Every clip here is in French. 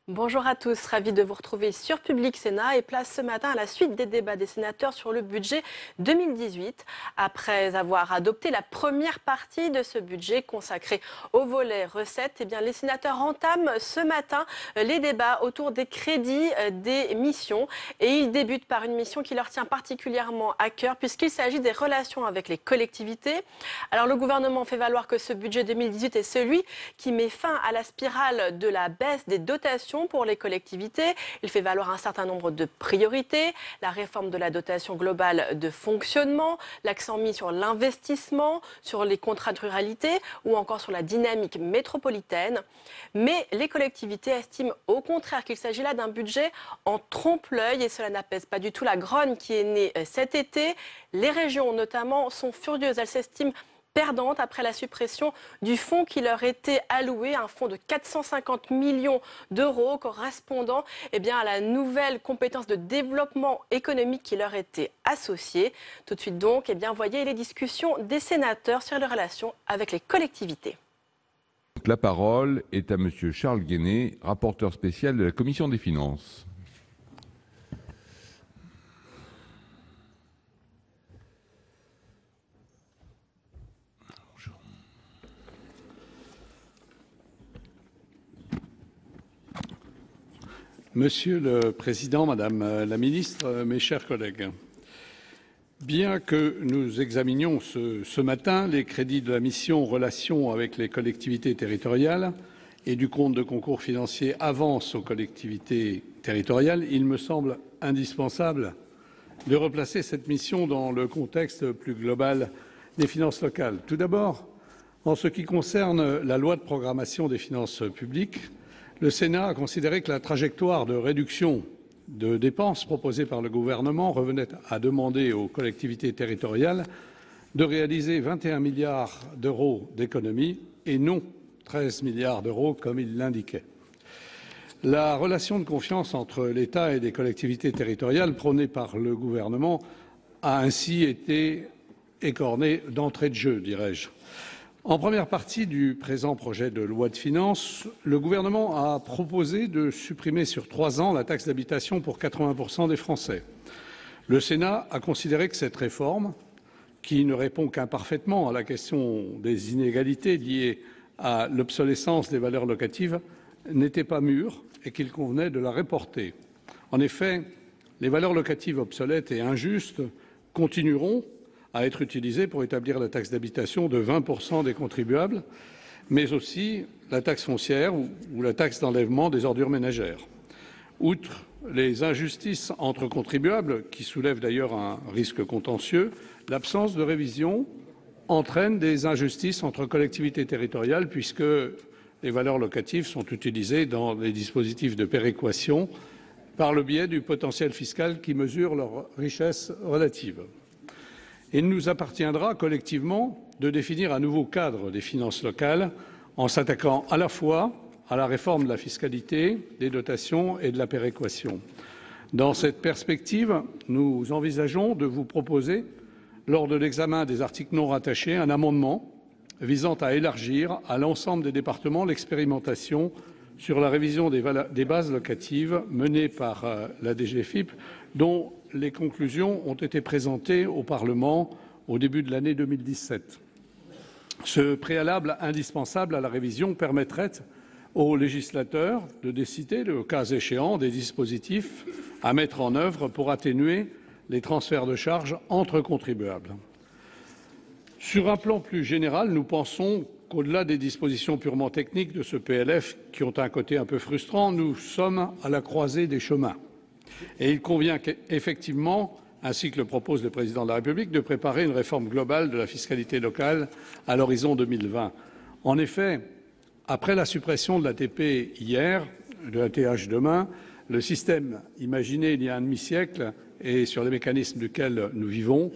Bonjour à tous, ravi de vous retrouver sur Public Sénat et place ce matin à la suite des débats des sénateurs sur le budget 2018. Après avoir adopté la première partie de ce budget consacré au volet recettes, les sénateurs entament ce matin les débats autour des crédits des missions et ils débutent par une mission qui leur tient particulièrement à cœur puisqu'il s'agit des relations avec les collectivités. Alors le gouvernement fait valoir que ce budget 2018 est celui qui met fin à la spirale de la baisse des dotations pour les collectivités. Il fait valoir un certain nombre de priorités, la réforme de la dotation globale de fonctionnement, l'accent mis sur l'investissement, sur les contrats de ruralité ou encore sur la dynamique métropolitaine. Mais les collectivités estiment au contraire qu'il s'agit là d'un budget en trompe-l'œil et cela n'apaise pas du tout la grogne qui est née cet été. Les régions notamment sont furieuses, elles s'estiment perdantes après la suppression du fonds qui leur était alloué, un fonds de 450 millions d'euros correspondant à la nouvelle compétence de développement économique qui leur était associée. Tout de suite donc, voyez les discussions des sénateurs sur les relations avec les collectivités. La parole est à Monsieur Charles Guené, rapporteur spécial de la Commission des finances. Monsieur le Président, Madame la Ministre, mes chers collègues, bien que nous examinions ce matin les crédits de la mission Relations avec les collectivités territoriales et du compte de concours financiers Avances aux collectivités territoriales, il me semble indispensable de replacer cette mission dans le contexte plus global des finances locales. Tout d'abord, en ce qui concerne la loi de programmation des finances publiques, le Sénat a considéré que la trajectoire de réduction de dépenses proposée par le gouvernement revenait à demander aux collectivités territoriales de réaliser 21 milliards d'euros d'économies et non 13 milliards d'euros comme il l'indiquait. La relation de confiance entre l'État et les collectivités territoriales prônée par le gouvernement a ainsi été écornée d'entrée de jeu, dirais-je. En première partie du présent projet de loi de finances, le gouvernement a proposé de supprimer sur 3 ans la taxe d'habitation pour 80% des Français. Le Sénat a considéré que cette réforme, qui ne répond qu'imparfaitement à la question des inégalités liées à l'obsolescence des valeurs locatives, n'était pas mûre et qu'il convenait de la reporter. En effet, les valeurs locatives obsolètes et injustes continueront à être utilisées pour établir la taxe d'habitation de 20% des contribuables, mais aussi la taxe foncière ou la taxe d'enlèvement des ordures ménagères. Outre les injustices entre contribuables, qui soulèvent d'ailleurs un risque contentieux, l'absence de révision entraîne des injustices entre collectivités territoriales puisque les valeurs locatives sont utilisées dans les dispositifs de péréquation par le biais du potentiel fiscal qui mesure leur richesse relative. Il nous appartiendra collectivement de définir un nouveau cadre des finances locales en s'attaquant à la fois à la réforme de la fiscalité, des dotations et de la péréquation. Dans cette perspective, nous envisageons de vous proposer, lors de l'examen des articles non rattachés, un amendement visant à élargir à l'ensemble des départements l'expérimentation sur la révision des bases locatives menée par la DGFiP, dont les conclusions ont été présentées au Parlement au début de l'année 2017. Ce préalable indispensable à la révision permettrait aux législateurs de décider, le cas échéant, des dispositifs à mettre en œuvre pour atténuer les transferts de charges entre contribuables. Sur un plan plus général, nous pensons qu'au-delà des dispositions purement techniques de ce PLF, qui ont un côté un peu frustrant, nous sommes à la croisée des chemins. Et il convient effectivement, ainsi que le propose le Président de la République, de préparer une réforme globale de la fiscalité locale à l'horizon 2020. En effet, après la suppression de l'ATP hier, de l'ATH demain, le système imaginé il y a un demi-siècle et sur les mécanismes duquel nous vivons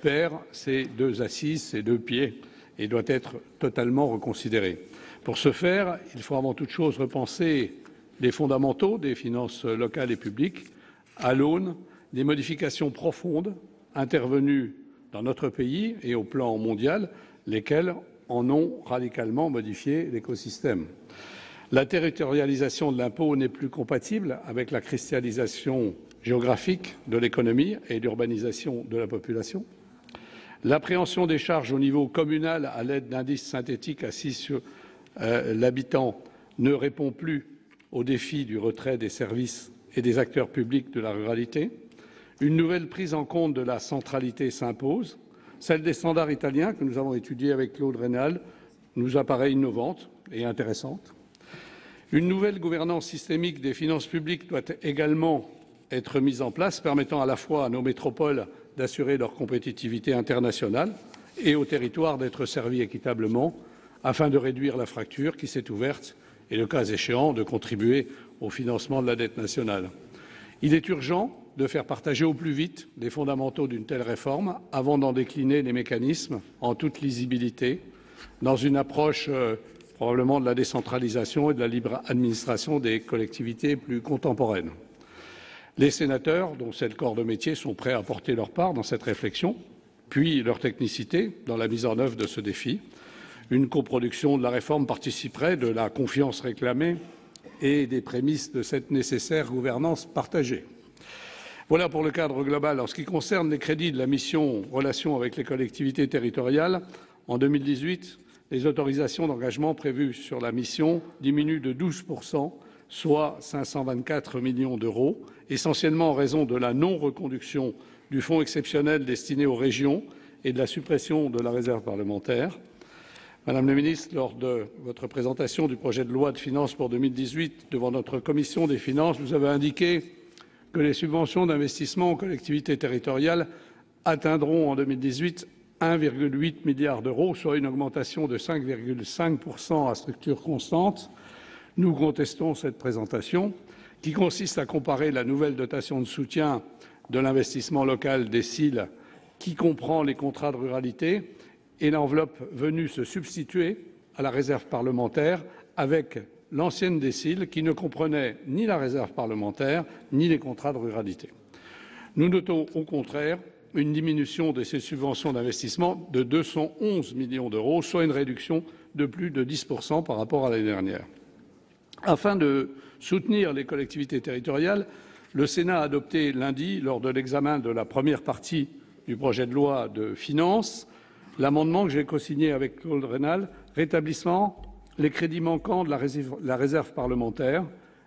perd ses 2 assises, ses 2 pieds et doit être totalement reconsidéré. Pour ce faire, il faut avant toute chose repenser les fondamentaux des finances locales et publiques à l'aune des modifications profondes intervenues dans notre pays et au plan mondial, lesquelles en ont radicalement modifié l'écosystème. La territorialisation de l'impôt n'est plus compatible avec la cristallisation géographique de l'économie et l'urbanisation de la population. L'appréhension des charges au niveau communal à l'aide d'indices synthétiques assis sur l'habitant ne répond plus au défi du retrait des services et des acteurs publics de la ruralité. Une nouvelle prise en compte de la centralité s'impose. Celle des standards italiens que nous avons étudiés avec Claude Raynal nous apparaît innovante et intéressante. Une nouvelle gouvernance systémique des finances publiques doit également être mise en place, permettant à la fois à nos métropoles d'assurer leur compétitivité internationale et aux territoires d'être servis équitablement afin de réduire la fracture qui s'est ouverte et, le cas échéant, de contribuer au financement de la dette nationale. Il est urgent de faire partager au plus vite les fondamentaux d'une telle réforme avant d'en décliner les mécanismes en toute lisibilité dans une approche probablement de la décentralisation et de la libre administration des collectivités plus contemporaines. Les sénateurs, dont c'est le corps de métier, sont prêts à apporter leur part dans cette réflexion, puis leur technicité dans la mise en œuvre de ce défi. Une coproduction de la réforme participerait de la confiance réclamée et des prémices de cette nécessaire gouvernance partagée. Voilà pour le cadre global. En ce qui concerne les crédits de la mission Relations avec les collectivités territoriales, en 2018, les autorisations d'engagement prévues sur la mission diminuent de 12%, soit 524 millions d'euros, essentiellement en raison de la non-reconduction du fonds exceptionnel destiné aux régions et de la suppression de la réserve parlementaire. Madame la ministre, lors de votre présentation du projet de loi de finances pour 2018 devant notre commission des finances, vous avez indiqué que les subventions d'investissement aux collectivités territoriales atteindront en 2018 1,8 milliard d'euros, soit une augmentation de 5,5% à structure constante. Nous contestons cette présentation qui consiste à comparer la nouvelle dotation de soutien de l'investissement local DECIL, qui comprend les contrats de ruralité, et l'enveloppe venue se substituer à la réserve parlementaire avec l'ancienne DECIL qui ne comprenait ni la réserve parlementaire ni les contrats de ruralité. Nous notons au contraire une diminution de ces subventions d'investissement de 211 millions d'euros, soit une réduction de plus de 10% par rapport à l'année dernière. Afin de soutenir les collectivités territoriales, le Sénat a adopté lundi, lors de l'examen de la première partie du projet de loi de finances, l'amendement que j'ai cosigné avec Claude Raynal, rétablissant les crédits manquants de la réserve parlementaire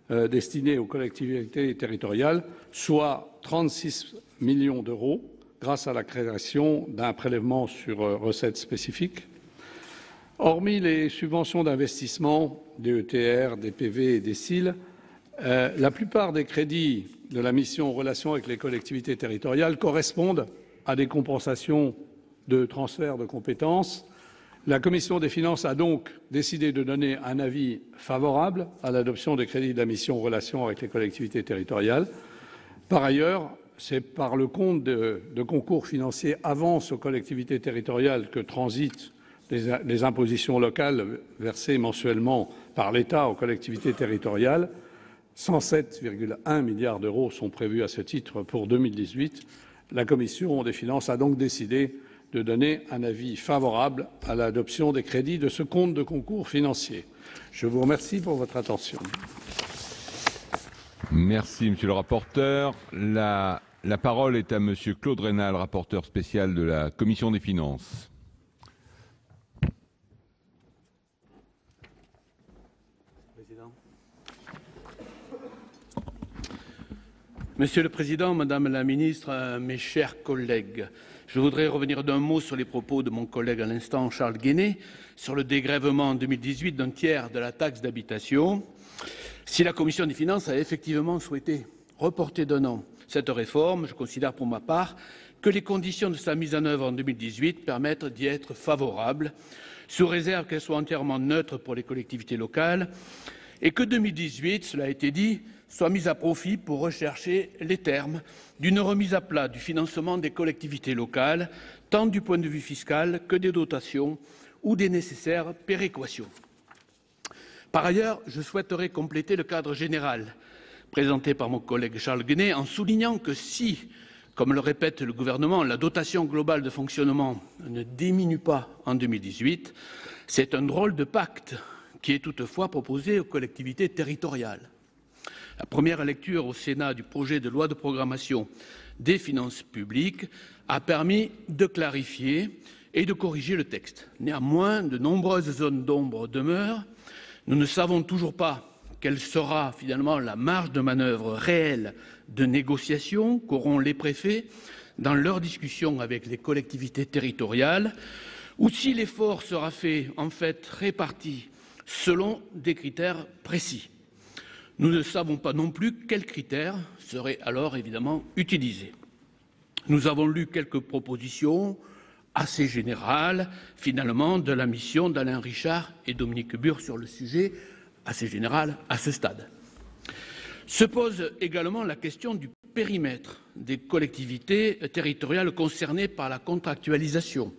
destinée aux collectivités territoriales, soit 36 millions d'euros, grâce à la création d'un prélèvement sur recettes spécifiques. Hormis les subventions d'investissement, DETR, DPV et DECIL, la plupart des crédits de la mission Relations avec les collectivités territoriales correspondent à des compensations de transfert de compétences. La Commission des finances a donc décidé de donner un avis favorable à l'adoption des crédits de la mission Relations avec les collectivités territoriales. Par ailleurs, c'est par le compte de concours financiers avance aux collectivités territoriales que transitent les impositions locales versées mensuellement par l'État aux collectivités territoriales. 107,1 milliards d'euros sont prévus à ce titre pour 2018. La Commission des finances a donc décidé de donner un avis favorable à l'adoption des crédits de ce compte de concours financiers. Je vous remercie pour votre attention. Merci, monsieur le rapporteur. La parole est à monsieur Claude Raynal, rapporteur spécial de la Commission des finances. Monsieur le Président, Madame la Ministre, mes chers collègues, je voudrais revenir d'un mot sur les propos de mon collègue à l'instant, Charles Guené, sur le dégrèvement en 2018 d'un tiers de la taxe d'habitation. Si la Commission des finances a effectivement souhaité reporter d'un an cette réforme, je considère pour ma part que les conditions de sa mise en œuvre en 2018 permettent d'y être favorables, sous réserve qu'elle soit entièrement neutre pour les collectivités locales, et que 2018, cela a été dit, soit mise à profit pour rechercher les termes d'une remise à plat du financement des collectivités locales, tant du point de vue fiscal que des dotations ou des nécessaires péréquations. Par ailleurs, je souhaiterais compléter le cadre général présenté par mon collègue Charles Guené en soulignant que si, comme le répète le gouvernement, la dotation globale de fonctionnement ne diminue pas en 2018, c'est un drôle de pacte qui est toutefois proposé aux collectivités territoriales. La première lecture au Sénat du projet de loi de programmation des finances publiques a permis de clarifier et de corriger le texte. Néanmoins, de nombreuses zones d'ombre demeurent. Nous ne savons toujours pas quelle sera finalement la marge de manœuvre réelle de négociation qu'auront les préfets dans leurs discussions avec les collectivités territoriales, ou si l'effort sera fait en fait réparti selon des critères précis. Nous ne savons pas non plus quels critères seraient alors évidemment utilisés. Nous avons lu quelques propositions assez générales, finalement, de la mission d'Alain Richard et Dominique Bur sur le sujet, assez générales à ce stade. Se pose également la question du périmètre des collectivités territoriales concernées par la contractualisation.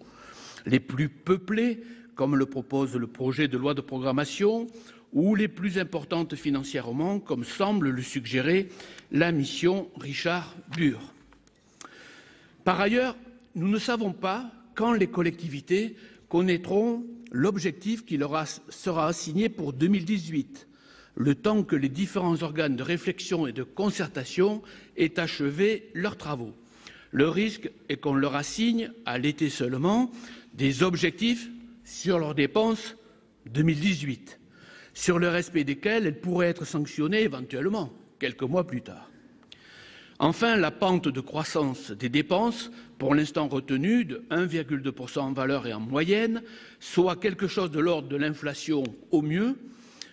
Les plus peuplées, comme le propose le projet de loi de programmation, ou les plus importantes financièrement, comme semble le suggérer la mission Richard-Bur. Par ailleurs, nous ne savons pas quand les collectivités connaîtront l'objectif qui leur sera assigné pour 2018, le temps que les différents organes de réflexion et de concertation aient achevé leurs travaux. Le risque est qu'on leur assigne, à l'été seulement, des objectifs sur leurs dépenses 2018, sur le respect desquels elles pourraient être sanctionnées éventuellement quelques mois plus tard. Enfin, la pente de croissance des dépenses, pour l'instant retenue de 1,2% en valeur et en moyenne, soit quelque chose de l'ordre de l'inflation au mieux,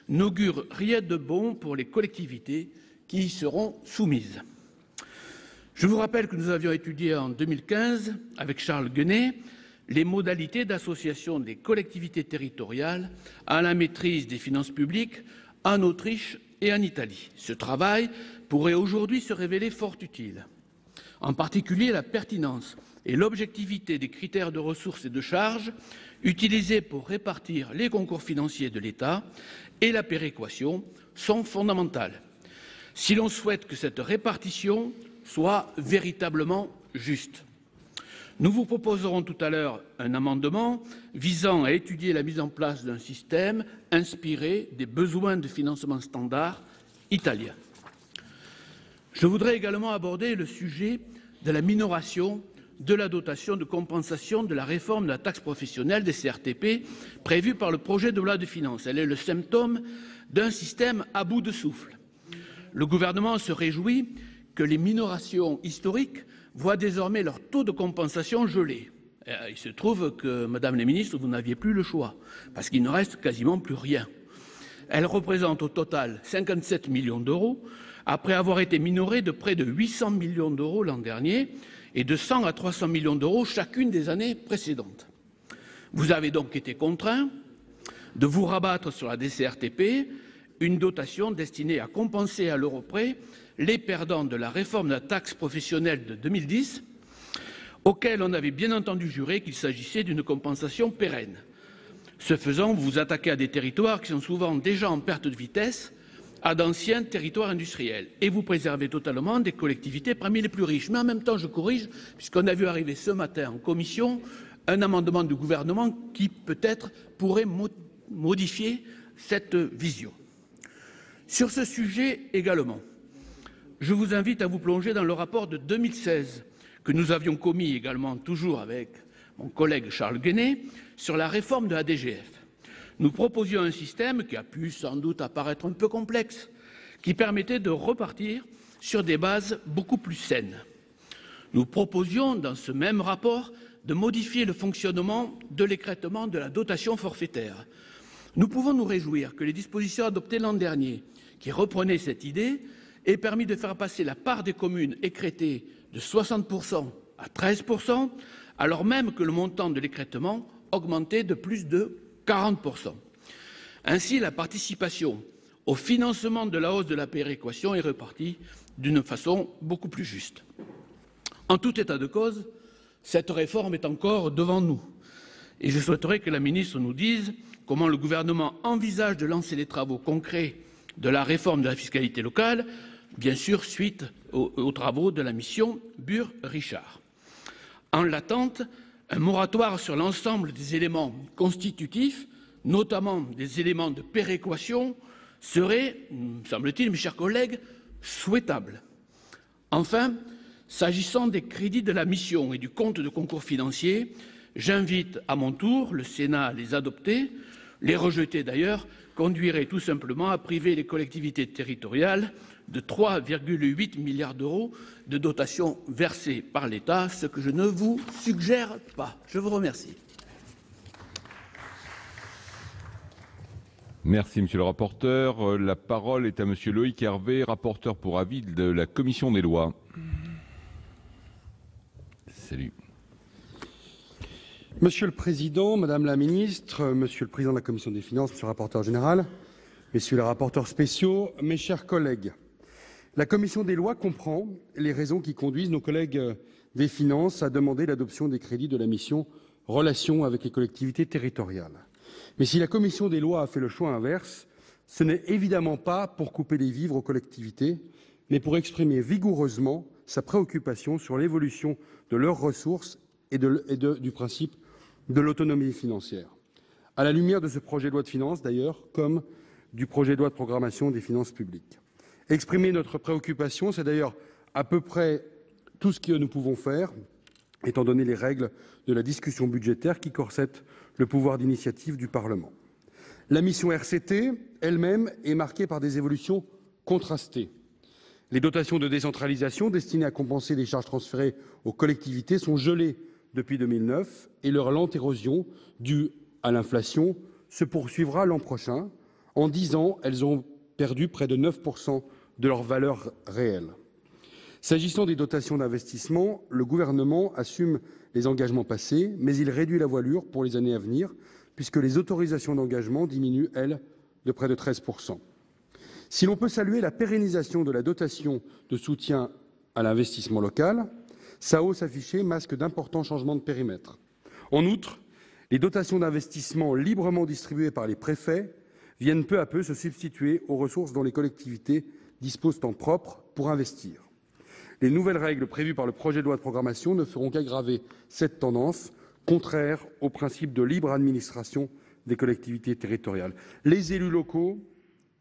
n'augure rien de bon pour les collectivités qui y seront soumises. Je vous rappelle que nous avions étudié en 2015, avec Charles Guenet, les modalités d'association des collectivités territoriales à la maîtrise des finances publiques en Autriche et en Italie. Ce travail pourrait aujourd'hui se révéler fort utile. En particulier, la pertinence et l'objectivité des critères de ressources et de charges utilisés pour répartir les concours financiers de l'État et la péréquation sont fondamentales, si l'on souhaite que cette répartition soit véritablement juste. Nous vous proposerons tout à l'heure un amendement visant à étudier la mise en place d'un système inspiré des besoins de financement standard italiens. Je voudrais également aborder le sujet de la minoration de la dotation de compensation de la réforme de la taxe professionnelle des CRTP prévue par le projet de loi de finances. Elle est le symptôme d'un système à bout de souffle. Le gouvernement se réjouit que les minorations historiques voient désormais leur taux de compensation gelé. Il se trouve que, Madame la Ministre, vous n'aviez plus le choix, parce qu'il ne reste quasiment plus rien. Elle représente au total 57 millions d'euros, après avoir été minorée de près de 800 millions d'euros l'an dernier et de 100 à 300 millions d'euros chacune des années précédentes. Vous avez donc été contraint de vous rabattre sur la DCRTP, une dotation destinée à compenser à l'euro près les perdants de la réforme de la taxe professionnelle de 2010, auquel on avait bien entendu juré qu'il s'agissait d'une compensation pérenne. Ce faisant, vous vous attaquez à des territoires qui sont souvent déjà en perte de vitesse, à d'anciens territoires industriels, et vous préservez totalement des collectivités parmi les plus riches. Mais en même temps, je corrige, puisqu'on a vu arriver ce matin en commission un amendement du gouvernement qui peut-être pourrait modifier cette vision. Sur ce sujet également, je vous invite à vous plonger dans le rapport de 2016 que nous avions commis également toujours avec mon collègue Charles Guenet sur la réforme de la DGF. Nous proposions un système qui a pu sans doute apparaître un peu complexe, qui permettait de repartir sur des bases beaucoup plus saines. Nous proposions dans ce même rapport de modifier le fonctionnement de l'écrêtement de la dotation forfaitaire. Nous pouvons nous réjouir que les dispositions adoptées l'an dernier, qui reprenaient cette idée, aient permis de faire passer la part des communes écrêtées de 60% à 13%, alors même que le montant de l'écrêtement augmentait de plus de 40%. Ainsi, la participation au financement de la hausse de la péréquation est repartie d'une façon beaucoup plus juste. En tout état de cause, cette réforme est encore devant nous. Et je souhaiterais que la ministre nous dise comment le gouvernement envisage de lancer les travaux concrets de la réforme de la fiscalité locale, bien sûr suite aux travaux de la mission Bur-Richard. En l'attente, un moratoire sur l'ensemble des éléments constitutifs notamment des éléments de péréquation, serait, me semble-t-il, mes chers collègues, souhaitable. Enfin, s'agissant des crédits de la mission et du compte de concours financiers, j'invite à mon tour le Sénat à les adopter. Les rejeter d'ailleurs conduirait tout simplement à priver les collectivités territoriales de 3,8 milliards d'euros de dotations versées par l'État, ce que je ne vous suggère pas. Je vous remercie. Merci, monsieur le rapporteur. La parole est à monsieur Loïc Hervé, rapporteur pour avis de la Commission des lois. Salut. Monsieur le Président, Madame la Ministre, Monsieur le Président de la Commission des Finances, Monsieur le rapporteur général, Messieurs les rapporteurs spéciaux, mes chers collègues, la Commission des lois comprend les raisons qui conduisent nos collègues des Finances à demander l'adoption des crédits de la mission Relations avec les collectivités territoriales. Mais si la Commission des lois a fait le choix inverse, ce n'est évidemment pas pour couper les vivres aux collectivités, mais pour exprimer vigoureusement sa préoccupation sur l'évolution de leurs ressources et du principe de l'autonomie financière. À la lumière de ce projet de loi de finances, d'ailleurs, comme du projet de loi de programmation des finances publiques. Exprimer notre préoccupation, c'est d'ailleurs à peu près tout ce que nous pouvons faire, étant donné les règles de la discussion budgétaire qui corsettent le pouvoir d'initiative du Parlement. La mission RCT, elle-même, est marquée par des évolutions contrastées. Les dotations de décentralisation destinées à compenser les charges transférées aux collectivités sont gelées depuis 2009 et leur lente érosion, due à l'inflation, se poursuivra l'an prochain. En 10 ans, elles ont perdu près de 9% de leur valeur réelle. S'agissant des dotations d'investissement, le gouvernement assume les engagements passés, mais il réduit la voilure pour les années à venir, puisque les autorisations d'engagement diminuent, elles, de près de 13%. Si l'on peut saluer la pérennisation de la dotation de soutien à l'investissement local, sa hausse affichée masque d'importants changements de périmètre. En outre, les dotations d'investissement librement distribuées par les préfets viennent peu à peu se substituer aux ressources dont les collectivités disposent en propre pour investir. Les nouvelles règles prévues par le projet de loi de programmation ne feront qu'aggraver cette tendance, contraire au principe de libre administration des collectivités territoriales. Les élus locaux,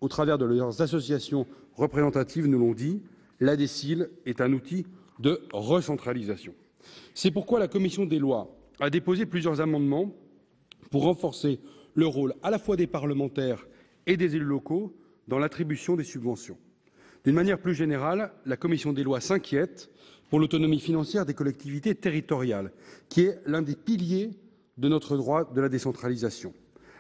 au travers de leurs associations représentatives, nous l'ont dit, la DSIL est un outil de recentralisation. C'est pourquoi la Commission des lois a déposé plusieurs amendements pour renforcer le rôle à la fois des parlementaires et des élus locaux dans l'attribution des subventions. D'une manière plus générale, la Commission des lois s'inquiète pour l'autonomie financière des collectivités territoriales, qui est l'un des piliers de notre droit de la décentralisation.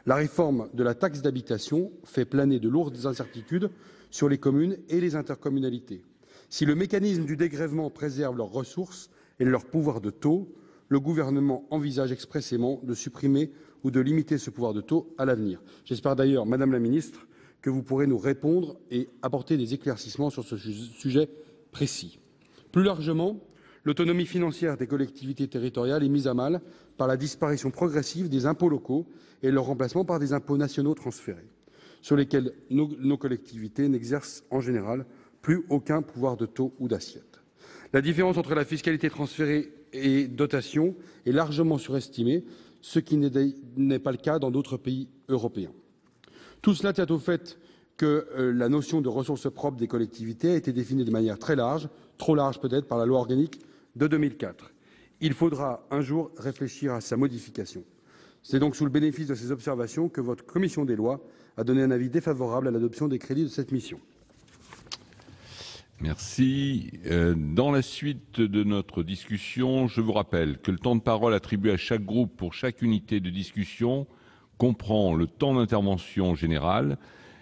La réforme de la taxe d'habitation fait planer de lourdes incertitudes sur les communes et les intercommunalités. Si le mécanisme du dégrèvement préserve leurs ressources et leur pouvoir de taux, le gouvernement envisage expressément de supprimer ou de limiter ce pouvoir de taux à l'avenir. J'espère d'ailleurs, Madame la Ministre, que vous pourrez nous répondre et apporter des éclaircissements sur ce sujet précis. Plus largement, l'autonomie financière des collectivités territoriales est mise à mal par la disparition progressive des impôts locaux et leur remplacement par des impôts nationaux transférés, sur lesquels nos collectivités n'exercent en général plus aucun pouvoir de taux ou d'assiette. La différence entre la fiscalité transférée et dotation est largement surestimée, ce qui n'est pas le cas dans d'autres pays européens. Tout cela tient au fait que la notion de ressources propres des collectivités a été définie de manière très large, trop large peut-être, par la loi organique de 2004. Il faudra un jour réfléchir à sa modification. C'est donc sous le bénéfice de ces observations que votre commission des lois a donné un avis défavorable à l'adoption des crédits de cette mission. Merci. Dans la suite de notre discussion, je vous rappelle que le temps de parole attribué à chaque groupe pour chaque unité de discussion comprend le temps d'intervention générale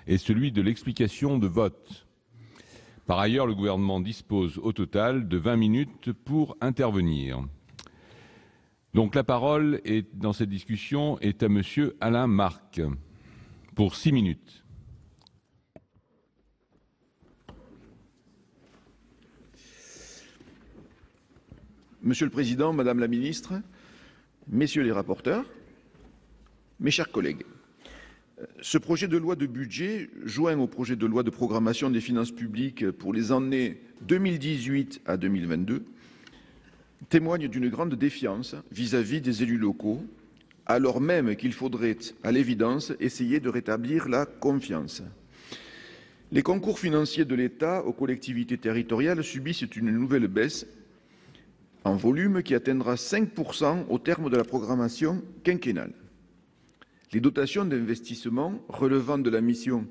et celui de l'explication de vote. Par ailleurs, le gouvernement dispose au total de 20 minutes pour intervenir. Donc la parole dans cette discussion est à monsieur Alain Marc pour 6 minutes. Monsieur le Président, Madame la Ministre, Messieurs les rapporteurs, mes chers collègues, ce projet de loi de budget, joint au projet de loi de programmation des finances publiques pour les années 2018 à 2022, témoigne d'une grande défiance vis-à-vis des élus locaux, alors même qu'il faudrait, à l'évidence, essayer de rétablir la confiance. Les concours financiers de l'État aux collectivités territoriales subissent une nouvelle baisse en volume qui atteindra 5% au terme de la programmation quinquennale. Les dotations d'investissement relevant de la mission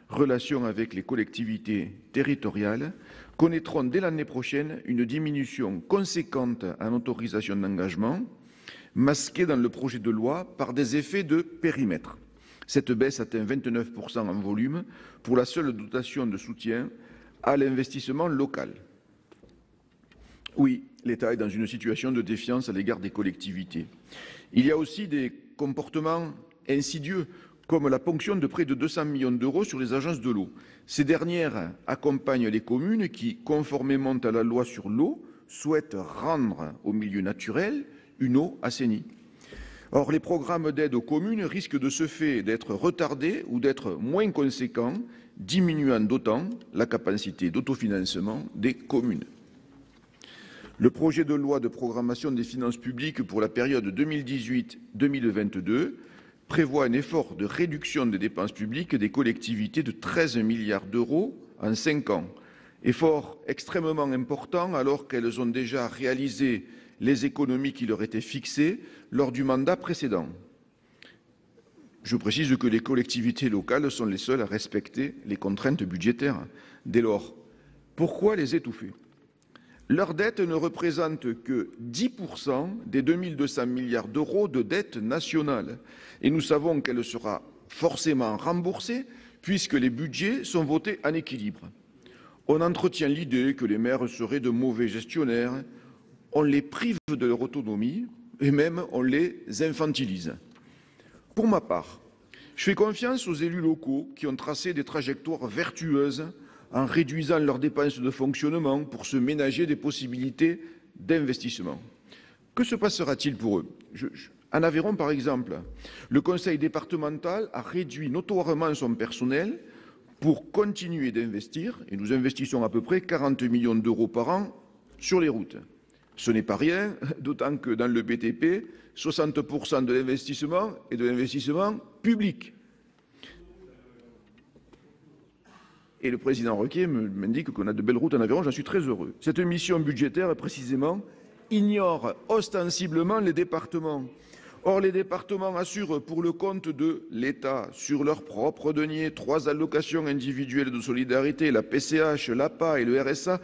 Relations avec les collectivités territoriales connaîtront dès l'année prochaine une diminution conséquente en autorisations d'engagement, masquée dans le projet de loi par des effets de périmètre. Cette baisse atteint 29% en volume pour la seule dotation de soutien à l'investissement local. Oui, l'État est dans une situation de défiance à l'égard des collectivités. Il y a aussi des comportements insidieux, comme la ponction de près de 200 millions d'euros sur les agences de l'eau. Ces dernières accompagnent les communes qui, conformément à la loi sur l'eau, souhaitent rendre au milieu naturel une eau assainie. Or, les programmes d'aide aux communes risquent de ce fait d'être retardés ou d'être moins conséquents, diminuant d'autant la capacité d'autofinancement des communes. Le projet de loi de programmation des finances publiques pour la période 2018-2022 prévoit un effort de réduction des dépenses publiques des collectivités de 13 milliards d'euros en 5 ans. Effort extrêmement important alors qu'elles ont déjà réalisé les économies qui leur étaient fixées lors du mandat précédent. Je précise que les collectivités locales sont les seules à respecter les contraintes budgétaires. Dès lors, pourquoi les étouffer ? Leur dette ne représente que 10% des 2200 milliards d'euros de dette nationale. Et nous savons qu'elle sera forcément remboursée puisque les budgets sont votés en équilibre. On entretient l'idée que les maires seraient de mauvais gestionnaires, on les prive de leur autonomie et même on les infantilise. Pour ma part, je fais confiance aux élus locaux qui ont tracé des trajectoires vertueuses en réduisant leurs dépenses de fonctionnement pour se ménager des possibilités d'investissement. Que se passera-t-il pour eux ? En Aveyron, par exemple, le conseil départemental a réduit notoirement son personnel pour continuer d'investir, et nous investissons à peu près 40 millions d'euros par an sur les routes. Ce n'est pas rien, d'autant que dans le BTP, 60% de l'investissement est de l'investissement public. Et le président Requier m'indique qu'on a de belles routes en Aveyron, j'en suis très heureux. Cette mission budgétaire, précisément, ignore ostensiblement les départements. Or, les départements assurent pour le compte de l'État, sur leurs propres deniers, 3 allocations individuelles de solidarité, la PCH, l'APA et le RSA,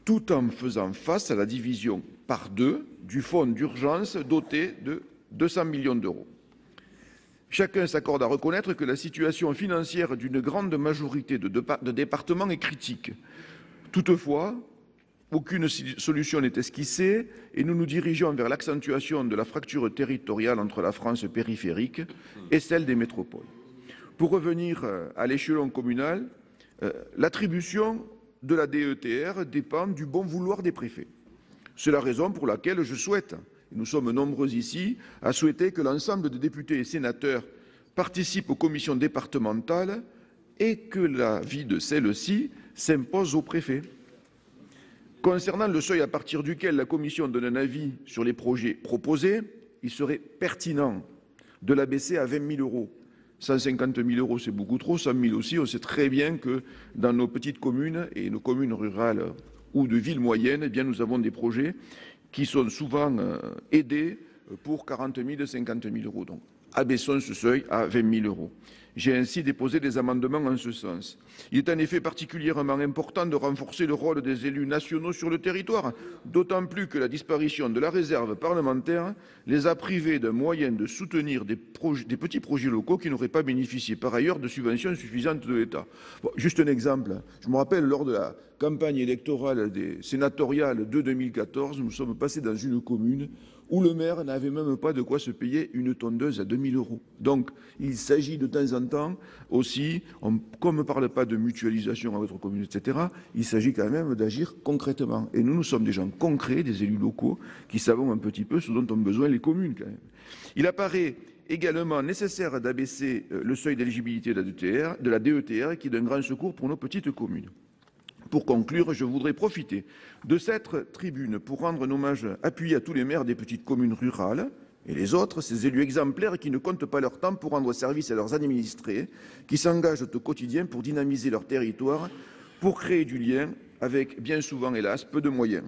tout en faisant face à la division par 2 du fonds d'urgence doté de 200 millions d'euros. Chacun s'accorde à reconnaître que la situation financière d'une grande majorité de départements est critique. Toutefois, aucune solution n'est esquissée et nous nous dirigeons vers l'accentuation de la fracture territoriale entre la France périphérique et celle des métropoles. Pour revenir à l'échelon communal, l'attribution de la DETR dépend du bon vouloir des préfets. C'est la raison pour laquelle je souhaite, et nous sommes nombreux ici, à souhaiter que l'ensemble des députés et sénateurs participent aux commissions départementales et que l'avis de celles-ci s'impose aux préfets. Concernant le seuil à partir duquel la Commission donne un avis sur les projets proposés, il serait pertinent de l'abaisser à 20 000 euros. 150 000 euros, c'est beaucoup trop, 100 000 aussi. On sait très bien que dans nos petites communes et nos communes rurales ou de villes moyennes, eh bien, nous avons des projets qui sont souvent aidés pour 40 000, 50 000 euros. Donc, abaissons ce seuil à 20 000 euros. J'ai ainsi déposé des amendements en ce sens. Il est en effet particulièrement important de renforcer le rôle des élus nationaux sur le territoire, d'autant plus que la disparition de la réserve parlementaire les a privés d'un moyen de soutenir des petits projets locaux qui n'auraient pas bénéficié par ailleurs de subventions suffisantes de l'État. Bon, juste un exemple. Je me rappelle lors de la campagne électorale sénatoriale de 2014, nous sommes passés dans une commune où le maire n'avait même pas de quoi se payer une tondeuse à 2 000 euros. Donc, il s'agit de temps en temps aussi, comme on ne parle pas de mutualisation à votre commune, etc., il s'agit quand même d'agir concrètement. Et nous sommes des gens concrets, des élus locaux, qui savons un petit peu ce dont ont besoin les communes quand même. Il apparaît également nécessaire d'abaisser le seuil d'éligibilité de la DETR, qui est d'un grand secours pour nos petites communes. Pour conclure, je voudrais profiter de cette tribune pour rendre un hommage appuyé à tous les maires des petites communes rurales, Et les autres, ces élus exemplaires qui ne comptent pas leur temps pour rendre service à leurs administrés, qui s'engagent au quotidien pour dynamiser leur territoire, pour créer du lien avec, bien souvent, hélas, peu de moyens.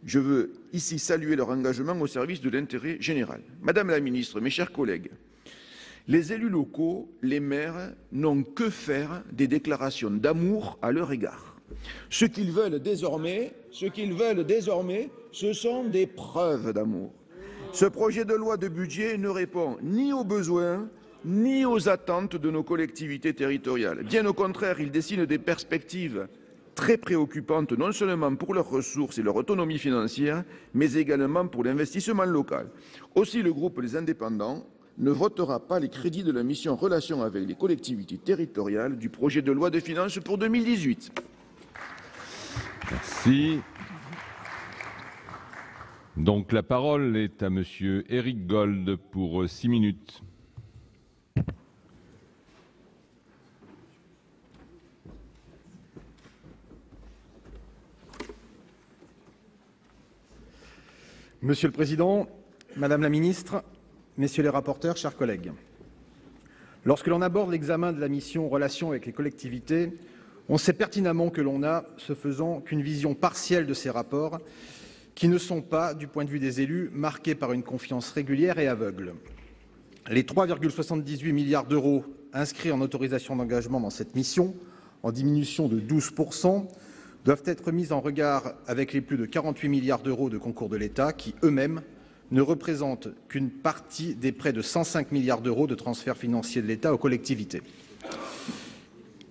Je veux ici saluer leur engagement au service de l'intérêt général. Madame la ministre, mes chers collègues, les élus locaux, les maires, n'ont que faire des déclarations d'amour à leur égard. Ce qu'ils veulent désormais, ce sont des preuves d'amour. Ce projet de loi de budget ne répond ni aux besoins, ni aux attentes de nos collectivités territoriales. Bien au contraire, il dessine des perspectives très préoccupantes, non seulement pour leurs ressources et leur autonomie financière, mais également pour l'investissement local. Aussi, le groupe Les Indépendants ne votera pas les crédits de la mission Relations avec les collectivités territoriales du projet de loi de finances pour 2018. Merci. Donc la parole est à Monsieur Éric Gold pour 6 minutes. Monsieur le Président, Madame la Ministre, Messieurs les rapporteurs, chers collègues. Lorsque l'on aborde l'examen de la mission Relations avec les collectivités, on sait pertinemment que l'on n'a, ce faisant, qu'une vision partielle de ces rapports qui ne sont pas, du point de vue des élus, marqués par une confiance régulière et aveugle. Les 3,78 milliards d'euros inscrits en autorisation d'engagement dans cette mission, en diminution de 12%, doivent être mis en regard avec les plus de 48 milliards d'euros de concours de l'État qui, eux-mêmes, ne représentent qu'une partie des près de 105 milliards d'euros de transferts financiers de l'État aux collectivités.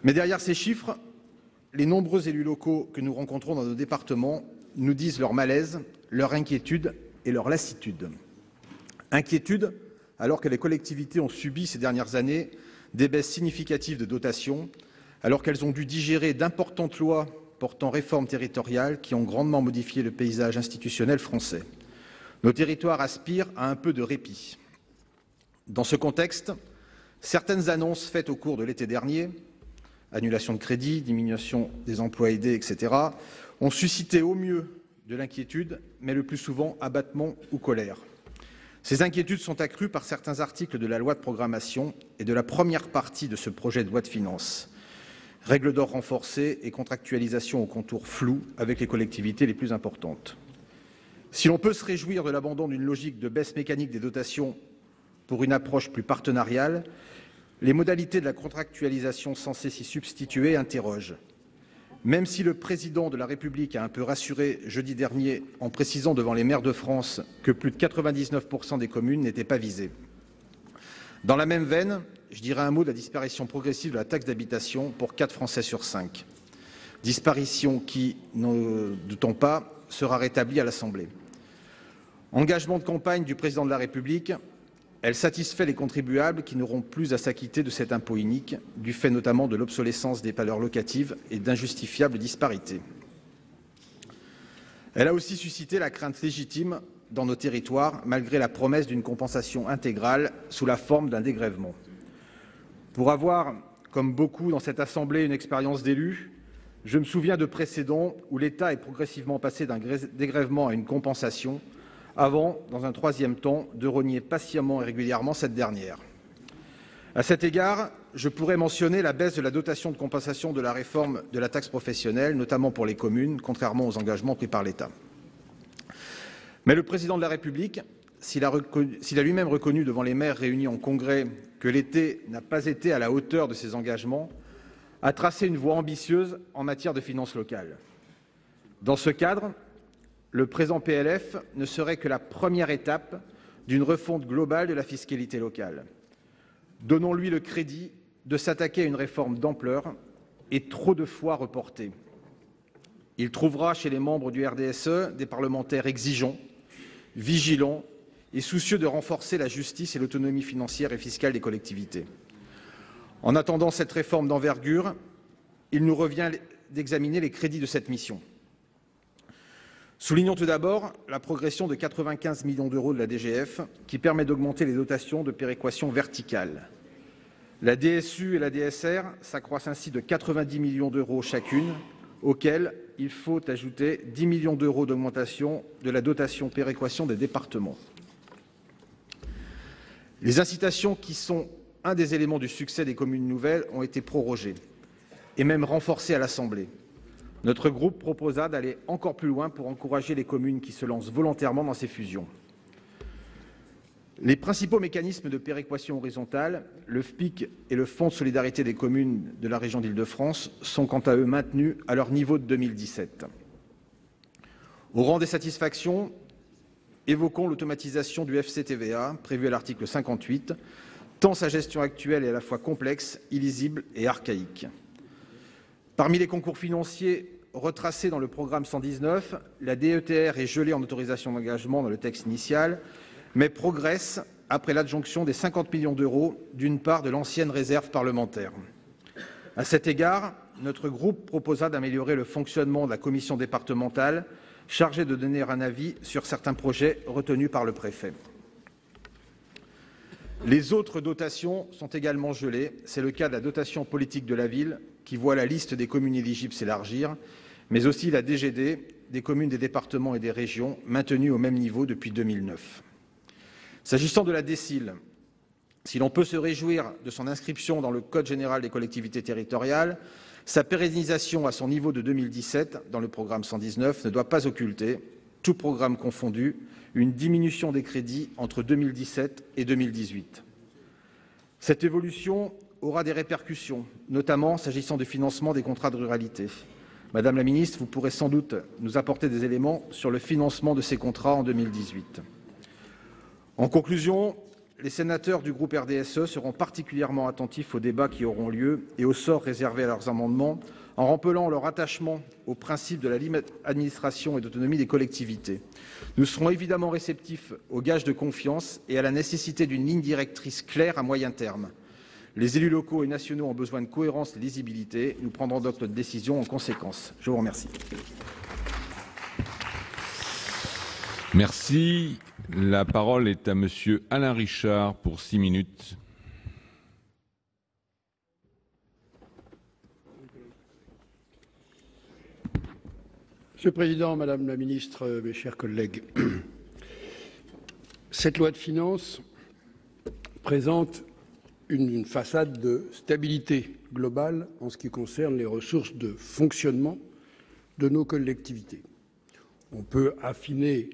Mais derrière ces chiffres, les nombreux élus locaux que nous rencontrons dans nos départements nous disent leur malaise, leur inquiétude et leur lassitude. Inquiétude, alors que les collectivités ont subi ces dernières années des baisses significatives de dotations, alors qu'elles ont dû digérer d'importantes lois portant réforme territoriale qui ont grandement modifié le paysage institutionnel français. Nos territoires aspirent à un peu de répit. Dans ce contexte, certaines annonces faites au cours de l'été dernier, annulation de crédits, diminution des emplois aidés, etc., ont suscité au mieux de l'inquiétude, mais le plus souvent abattement ou colère. Ces inquiétudes sont accrues par certains articles de la loi de programmation et de la première partie de ce projet de loi de finances. Règles d'or renforcées et contractualisation aux contours flous avec les collectivités les plus importantes. Si l'on peut se réjouir de l'abandon d'une logique de baisse mécanique des dotations pour une approche plus partenariale, les modalités de la contractualisation censées s'y substituer interrogent. Même si le président de la République a un peu rassuré jeudi dernier en précisant devant les maires de France que plus de 99% des communes n'étaient pas visées. Dans la même veine, je dirais un mot de la disparition progressive de la taxe d'habitation pour 4 Français sur 5. Disparition qui, ne doutons pas, sera rétablie à l'Assemblée. Engagement de campagne du président de la République, elle satisfait les contribuables qui n'auront plus à s'acquitter de cet impôt inique, du fait notamment de l'obsolescence des valeurs locatives et d'injustifiables disparités. Elle a aussi suscité la crainte légitime dans nos territoires, malgré la promesse d'une compensation intégrale sous la forme d'un dégrèvement. Pour avoir, comme beaucoup dans cette Assemblée, une expérience d'élu, je me souviens de précédents où l'État est progressivement passé d'un dégrèvement à une compensation, avant, dans un troisième temps, de rogner patiemment et régulièrement cette dernière. À cet égard, je pourrais mentionner la baisse de la dotation de compensation de la réforme de la taxe professionnelle, notamment pour les communes, contrairement aux engagements pris par l'État. Mais le président de la République, s'il a lui-même reconnu devant les maires réunis en congrès que l'été n'a pas été à la hauteur de ses engagements, a tracé une voie ambitieuse en matière de finances locales. Dans ce cadre, le présent PLF ne serait que la première étape d'une refonte globale de la fiscalité locale. Donnons-lui le crédit de s'attaquer à une réforme d'ampleur et trop de fois reportée. Il trouvera chez les membres du RDSE des parlementaires exigeants, vigilants et soucieux de renforcer la justice et l'autonomie financière et fiscale des collectivités. En attendant cette réforme d'envergure, il nous revient d'examiner les crédits de cette mission. Soulignons tout d'abord la progression de 95 millions d'euros de la DGF qui permet d'augmenter les dotations de péréquation verticale. La DSU et la DSR s'accroissent ainsi de 90 millions d'euros chacune, auxquels il faut ajouter 10 millions d'euros d'augmentation de la dotation péréquation des départements. Les incitations qui sont un des éléments du succès des communes nouvelles ont été prorogées et même renforcées à l'Assemblée. Notre groupe proposa d'aller encore plus loin pour encourager les communes qui se lancent volontairement dans ces fusions. Les principaux mécanismes de péréquation horizontale, le FPIC et le Fonds de solidarité des communes de la région d'Île-de-France, sont quant à eux maintenus à leur niveau de 2017. Au rang des satisfactions, évoquons l'automatisation du FCTVA, prévue à l'article 58, tant sa gestion actuelle est à la fois complexe, illisible et archaïque. Parmi les concours financiers retracés dans le programme 119, la DETR est gelée en autorisation d'engagement dans le texte initial, mais progresse après l'adjonction des 50 millions d'euros d'une part de l'ancienne réserve parlementaire. À cet égard, notre groupe proposa d'améliorer le fonctionnement de la commission départementale chargée de donner un avis sur certains projets retenus par le préfet. Les autres dotations sont également gelées. C'est le cas de la dotation politique de la ville, qui voit la liste des communes éligibles s'élargir, mais aussi la DGD des communes, des départements et des régions, maintenue au même niveau depuis 2009. S'agissant de la DSIL, si l'on peut se réjouir de son inscription dans le Code général des collectivités territoriales, sa pérennisation à son niveau de 2017 dans le programme 119 ne doit pas occulter, tout programme confondu, une diminution des crédits entre 2017 et 2018. Cette évolution aura des répercussions, notamment s'agissant du financement des contrats de ruralité. Madame la ministre, vous pourrez sans doute nous apporter des éléments sur le financement de ces contrats en 2018. En conclusion, les sénateurs du groupe RDSE seront particulièrement attentifs aux débats qui auront lieu et au sort réservé à leurs amendements, en rappelant leur attachement au principe de la libre administration et d'autonomie des collectivités. Nous serons évidemment réceptifs aux gages de confiance et à la nécessité d'une ligne directrice claire à moyen terme. Les élus locaux et nationaux ont besoin de cohérence et de lisibilité. Nous prendrons notre décision en conséquence. Je vous remercie. Merci. La parole est à Monsieur Alain Richard pour 6 minutes. Monsieur le Président, Madame la Ministre, mes chers collègues, cette loi de finances présente une façade de stabilité globale en ce qui concerne les ressources de fonctionnement de nos collectivités. On peut affiner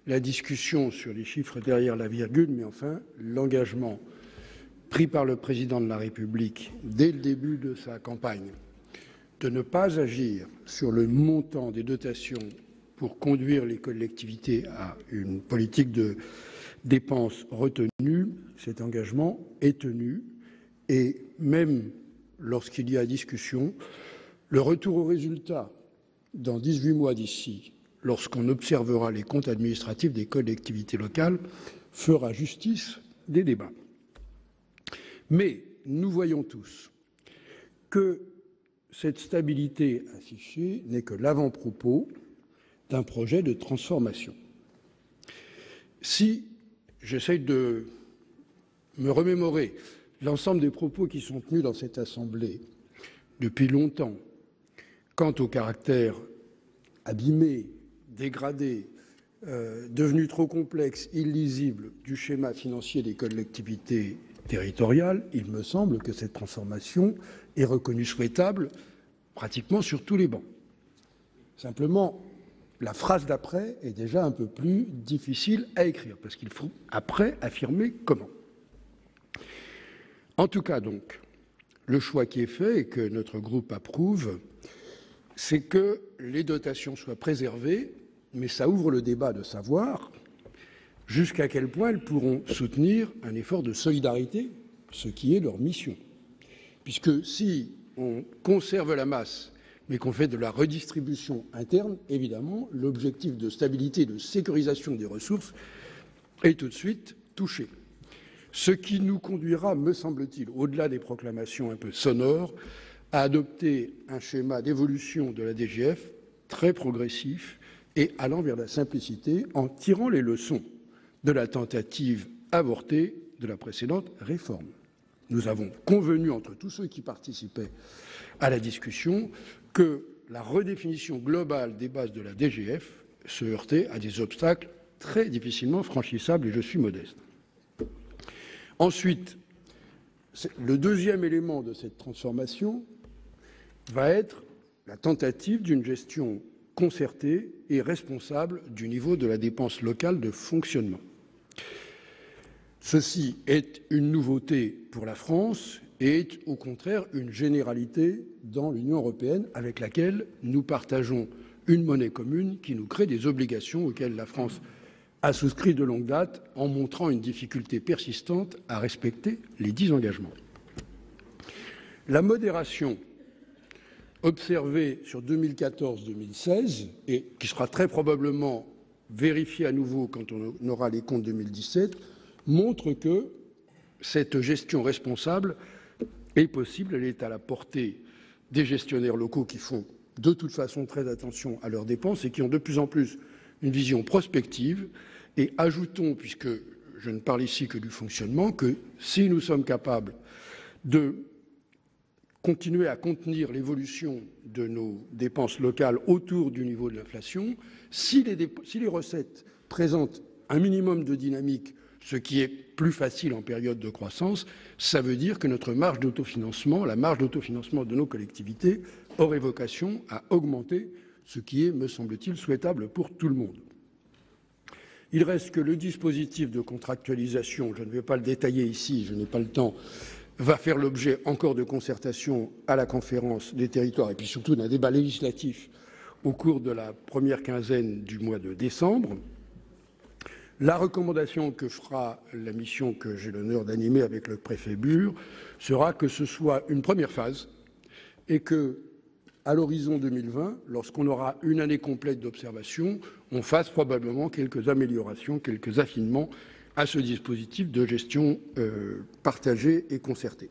la discussion sur les chiffres derrière la virgule, mais enfin, l'engagement pris par le Président de la République dès le début de sa campagne de ne pas agir sur le montant des dotations pour conduire les collectivités à une politique de dépenses retenues, cet engagement est tenu et même lorsqu'il y a discussion, le retour au résultat dans 18 mois d'ici, lorsqu'on observera les comptes administratifs des collectivités locales, fera justice des débats. Mais nous voyons tous que cette stabilité affichée n'est que l'avant-propos d'un projet de transformation. Si j'essaie de me remémorer l'ensemble des propos qui sont tenus dans cette Assemblée depuis longtemps quant au caractère abîmé, dégradé, devenu trop complexe, illisible du schéma financier des collectivités territoriales, il me semble que cette transformation est reconnue souhaitable pratiquement sur tous les bancs. Simplement, la phrase d'après est déjà un peu plus difficile à écrire, parce qu'il faut après affirmer comment. En tout cas, donc, le choix qui est fait et que notre groupe approuve, c'est que les dotations soient préservées, mais ça ouvre le débat de savoir jusqu'à quel point elles pourront soutenir un effort de solidarité, ce qui est leur mission. Puisque si on conserve la masse, mais qu'on fait de la redistribution interne, évidemment, l'objectif de stabilité et de sécurisation des ressources est tout de suite touché. Ce qui nous conduira, me semble-t-il, au-delà des proclamations un peu sonores, à adopter un schéma d'évolution de la DGF très progressif et allant vers la simplicité en tirant les leçons de la tentative avortée de la précédente réforme. Nous avons convenu entre tous ceux qui participaient à la discussion que la redéfinition globale des bases de la DGF se heurtait à des obstacles très difficilement franchissables, et je suis modeste. Ensuite, le deuxième élément de cette transformation va être la tentative d'une gestion concertée et responsable du niveau de la dépense locale de fonctionnement. Ceci est une nouveauté pour la France et est au contraire une généralité dans l'Union européenne avec laquelle nous partageons une monnaie commune qui nous crée des obligations auxquelles la France a souscrit de longue date en montrant une difficulté persistante à respecter les 10 engagements. La modération observée sur 2014-2016 et qui sera très probablement vérifiée à nouveau quand on aura les comptes 2017 montre que cette gestion responsable est possible, elle est à la portée des gestionnaires locaux qui font de toute façon très attention à leurs dépenses et qui ont de plus en plus une vision prospective. Et ajoutons, puisque je ne parle ici que du fonctionnement, que si nous sommes capables de continuer à contenir l'évolution de nos dépenses locales autour du niveau de l'inflation, si les recettes présentent un minimum de dynamique, ce qui est plus facile en période de croissance, ça veut dire que notre marge d'autofinancement, la marge d'autofinancement de nos collectivités, aurait vocation à augmenter, ce qui est, me semble-t-il, souhaitable pour tout le monde. Il reste que le dispositif de contractualisation, je ne vais pas le détailler ici, je n'ai pas le temps, va faire l'objet encore de concertation à la conférence des territoires et puis surtout d'un débat législatif au cours de la première quinzaine du mois de décembre. La recommandation que fera la mission que j'ai l'honneur d'animer avec le préfet Bure sera que ce soit une première phase et que, à l'horizon 2020, lorsqu'on aura une année complète d'observation, on fasse probablement quelques améliorations, quelques affinements à ce dispositif de gestion partagée et concertée.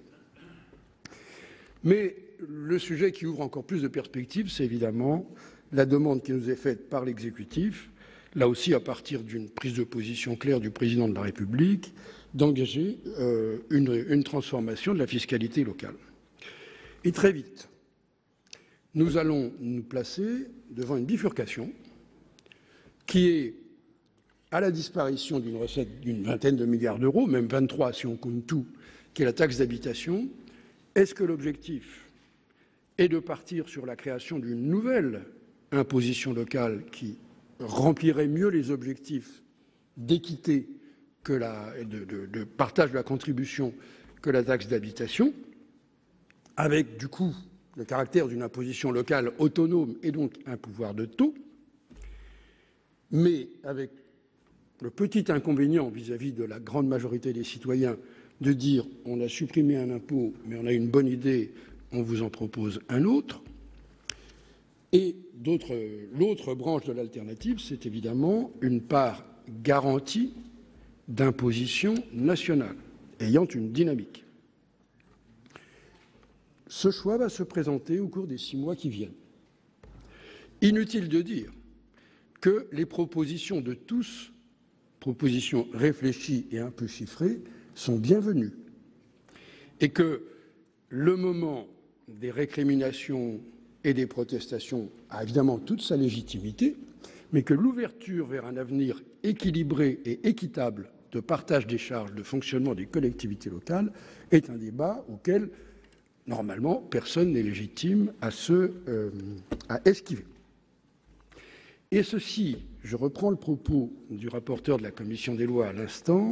Mais le sujet qui ouvre encore plus de perspectives, c'est évidemment la demande qui nous est faite par l'exécutif, là aussi à partir d'une prise de position claire du président de la République, d'engager une transformation de la fiscalité locale. Et très vite, nous allons nous placer devant une bifurcation qui est à la disparition d'une recette d'une vingtaine de milliards d'euros, même 23 si on compte tout, qui est la taxe d'habitation. Est-ce que l'objectif est de partir sur la création d'une nouvelle imposition locale qui remplirait mieux les objectifs d'équité de partage de la contribution que la taxe d'habitation, avec du coup le caractère d'une imposition locale autonome et donc un pouvoir de taux, mais avec le petit inconvénient vis-à-vis de la grande majorité des citoyens de dire on a supprimé un impôt, mais on a une bonne idée, on vous en propose un autre. Et l'autre branche de l'alternative, c'est évidemment une part garantie d'imposition nationale, ayant une dynamique. Ce choix va se présenter au cours des 6 mois qui viennent. Inutile de dire que les propositions de tous, propositions réfléchies et un peu chiffrées, sont bienvenues. Et que le moment des récriminations et des protestations a évidemment toute sa légitimité, mais que l'ouverture vers un avenir équilibré et équitable de partage des charges de fonctionnement des collectivités locales est un débat auquel, normalement, personne n'est légitime à esquiver. Et ceci, je reprends le propos du rapporteur de la commission des lois à l'instant,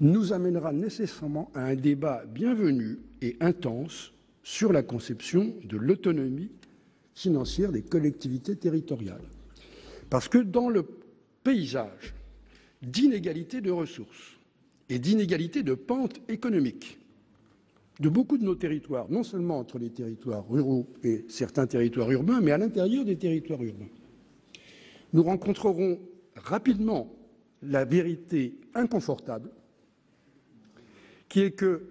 nous amènera nécessairement à un débat bienvenu et intense sur la conception de l'autonomie financière des collectivités territoriales. Parce que dans le paysage d'inégalité de ressources et d'inégalité de pente économique de beaucoup de nos territoires, non seulement entre les territoires ruraux et certains territoires urbains, mais à l'intérieur des territoires urbains, nous rencontrerons rapidement la vérité inconfortable qui est que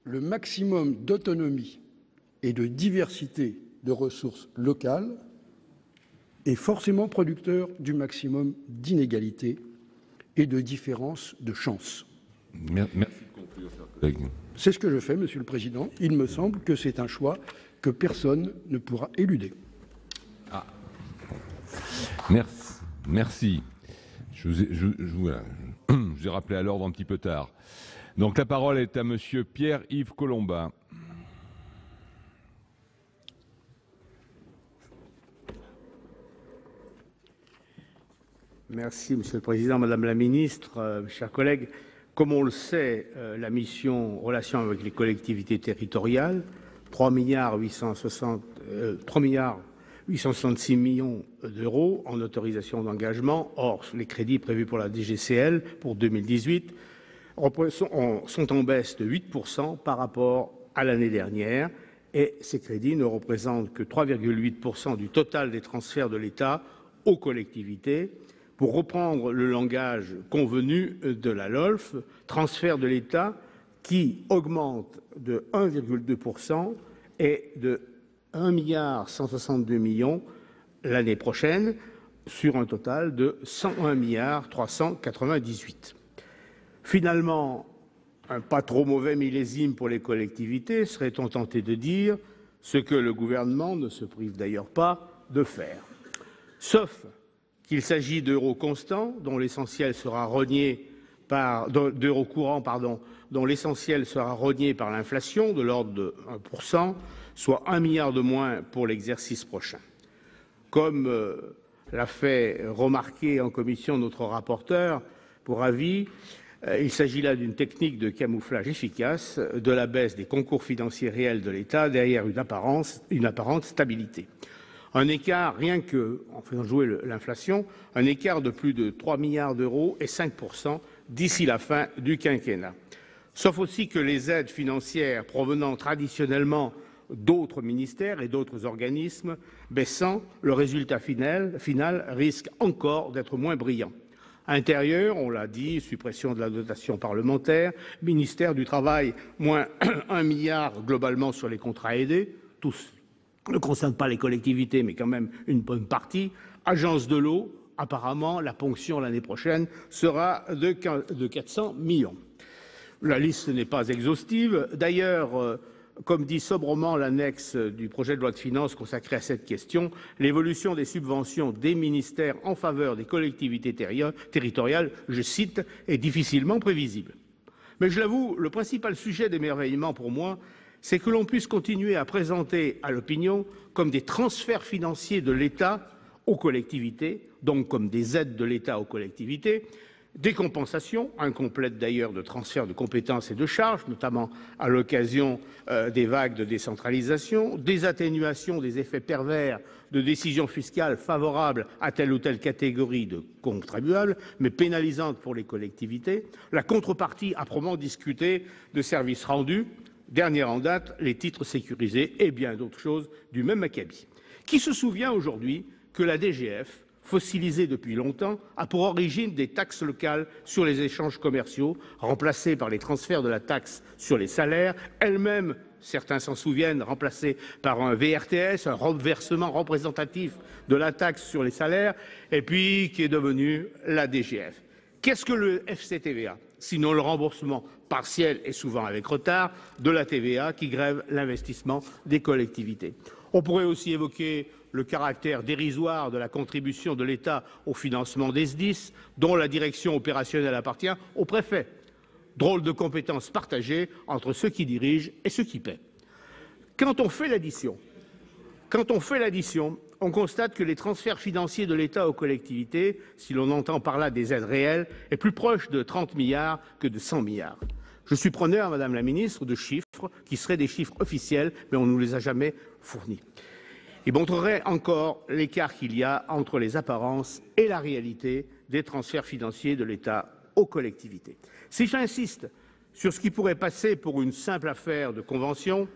le maximum d'autonomie et de diversité de ressources locales est forcément producteur du maximum d'inégalité et de différence de chance. Merci de conclure, cher collègue. C'est ce que je fais, Monsieur le Président. Il me semble que c'est un choix que personne ne pourra éluder. Ah. Merci. Je vous ai rappelé à l'ordre un petit peu tard. Donc la parole est à Monsieur Pierre-Yves Collombat. Merci, Monsieur le Président, Madame la Ministre, chers collègues. Comme on le sait, la mission Relations avec les collectivités territoriales, 3,866 millions d'euros en autorisation d'engagement, hors les crédits prévus pour la DGCL pour 2018, sont en baisse de 8% par rapport à l'année dernière, et ces crédits ne représentent que 3,8% du total des transferts de l'État aux collectivités. Pour reprendre le langage convenu de la LOLF, transfert de l'État qui augmente de 1,2% et de 1,162 milliard l'année prochaine, sur un total de 101,398 milliards. Finalement, un pas trop mauvais millésime pour les collectivités, serait-on tenté de dire, ce que le gouvernement ne se prive d'ailleurs pas de faire. Sauf qu'il s'agit d'euros constants, dont l'essentiel sera rogné d'euros courants, dont l'essentiel sera rogné par l'inflation, de l'ordre de 1%, soit 1 milliard de moins pour l'exercice prochain. Comme l'a fait remarquer en commission notre rapporteur pour avis, il s'agit là d'une technique de camouflage efficace de la baisse des concours financiers réels de l'État derrière une apparente stabilité. Un écart, rien que, en faisant jouer l'inflation, un écart de plus de 3 milliards d'euros et 5% d'ici la fin du quinquennat. Sauf aussi que les aides financières provenant traditionnellement d'autres ministères et d'autres organismes baissant, le résultat final risque encore d'être moins brillant. Intérieur, on l'a dit, suppression de la dotation parlementaire, ministère du Travail, moins 1 milliard globalement sur les contrats aidés, tous ne concerne pas les collectivités, mais quand même une bonne partie. Agence de l'eau, apparemment, la ponction l'année prochaine sera de 400 millions. La liste n'est pas exhaustive. D'ailleurs, comme dit sobrement l'annexe du projet de loi de finances consacré à cette question, l'évolution des subventions des ministères en faveur des collectivités territoriales, je cite, est difficilement prévisible. Mais je l'avoue, le principal sujet d'émerveillement pour moi, c'est que l'on puisse continuer à présenter à l'opinion comme des transferts financiers de l'État aux collectivités, donc comme des aides de l'État aux collectivités, des compensations, incomplètes d'ailleurs, de transferts de compétences et de charges, notamment à l'occasion des vagues de décentralisation, des atténuations des effets pervers de décisions fiscales favorables à telle ou telle catégorie de contribuables, mais pénalisantes pour les collectivités, la contrepartie âprement discutée de services rendus, dernière en date, les titres sécurisés et bien d'autres choses du même acabit. Qui se souvient aujourd'hui que la DGF, fossilisée depuis longtemps, a pour origine des taxes locales sur les échanges commerciaux, remplacées par les transferts de la taxe sur les salaires, elle-même, certains s'en souviennent, remplacée par un VRTS, un reversement représentatif de la taxe sur les salaires, et puis qui est devenue la DGF. Qu'est-ce que le FCTVA ? Sinon le remboursement partiel et souvent avec retard de la TVA qui grève l'investissement des collectivités. On pourrait aussi évoquer le caractère dérisoire de la contribution de l'État au financement des SDIS, dont la direction opérationnelle appartient au préfet. Drôle de compétences partagées entre ceux qui dirigent et ceux qui paient. Quand on fait l'addition, on constate que les transferts financiers de l'État aux collectivités, si l'on entend par là des aides réelles, est plus proche de 30 milliards que de 100 milliards. Je suis preneur, Madame la Ministre, de chiffres qui seraient des chiffres officiels, mais on ne nous les a jamais fournis. Il montrerait encore l'écart qu'il y a entre les apparences et la réalité des transferts financiers de l'État aux collectivités. Si j'insiste sur ce qui pourrait passer pour une simple affaire de convention,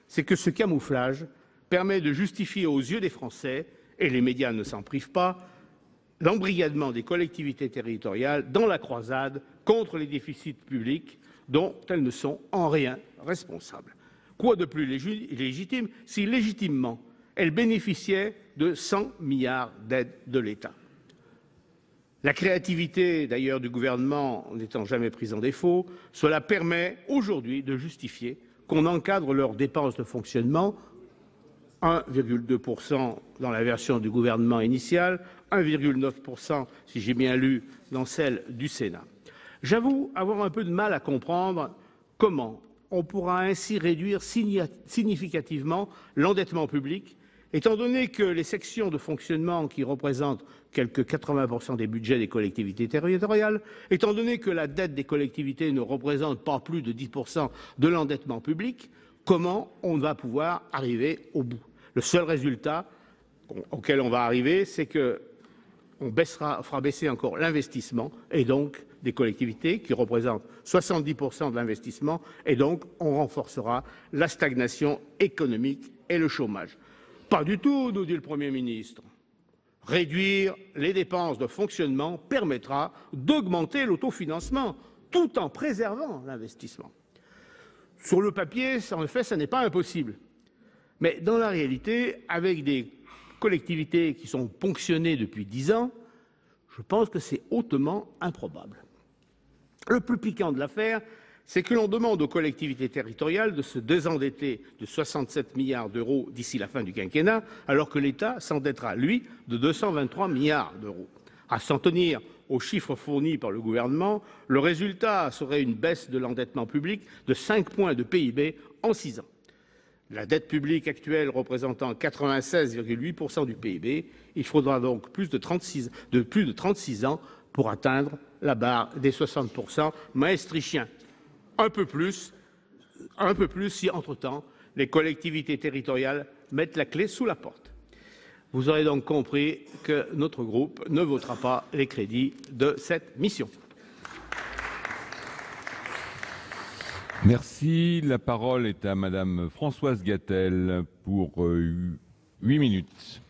c'est que ce camouflage permet de justifier aux yeux des Français, et les médias ne s'en privent pas, l'embrigadement des collectivités territoriales dans la croisade contre les déficits publics dont elles ne sont en rien responsables. Quoi de plus légitime si légitimement elles bénéficiaient de 100 milliards d'aides de l'État. La créativité, d'ailleurs, du gouvernement n'étant jamais prise en défaut, cela permet aujourd'hui de justifier qu'on encadre leurs dépenses de fonctionnement, 1,2% dans la version du gouvernement initial, 1,9% si j'ai bien lu dans celle du Sénat. J'avoue avoir un peu de mal à comprendre comment on pourra ainsi réduire significativement l'endettement public, étant donné que les sections de fonctionnement qui représentent quelque 80% des budgets des collectivités territoriales, étant donné que la dette des collectivités ne représente pas plus de 10% de l'endettement public, comment on va pouvoir arriver au bout? Le seul résultat auquel on va arriver, c'est qu'on fera baisser encore l'investissement et donc des collectivités qui représentent 70% de l'investissement et donc on renforcera la stagnation économique et le chômage. Pas du tout, nous dit le Premier ministre. Réduire les dépenses de fonctionnement permettra d'augmenter l'autofinancement tout en préservant l'investissement. Sur le papier, en effet, ça n'est pas impossible. Mais dans la réalité, avec des collectivités qui sont ponctionnées depuis 10 ans, je pense que c'est hautement improbable. Le plus piquant de l'affaire, c'est que l'on demande aux collectivités territoriales de se désendetter de 67 milliards d'euros d'ici la fin du quinquennat, alors que l'État s'endettera, lui, de 223 milliards d'euros. À s'en tenir aux chiffres fournis par le gouvernement, le résultat serait une baisse de l'endettement public de 5 points de PIB en 6 ans. La dette publique actuelle représentant 96,8% du PIB, il faudra donc plus de 36 ans pour atteindre la barre des 60% maastrichtiens. Un peu plus si, entre-temps, les collectivités territoriales mettent la clé sous la porte. Vous aurez donc compris que notre groupe ne votera pas les crédits de cette mission. Merci. La parole est à Madame Françoise Gatel pour 8 minutes.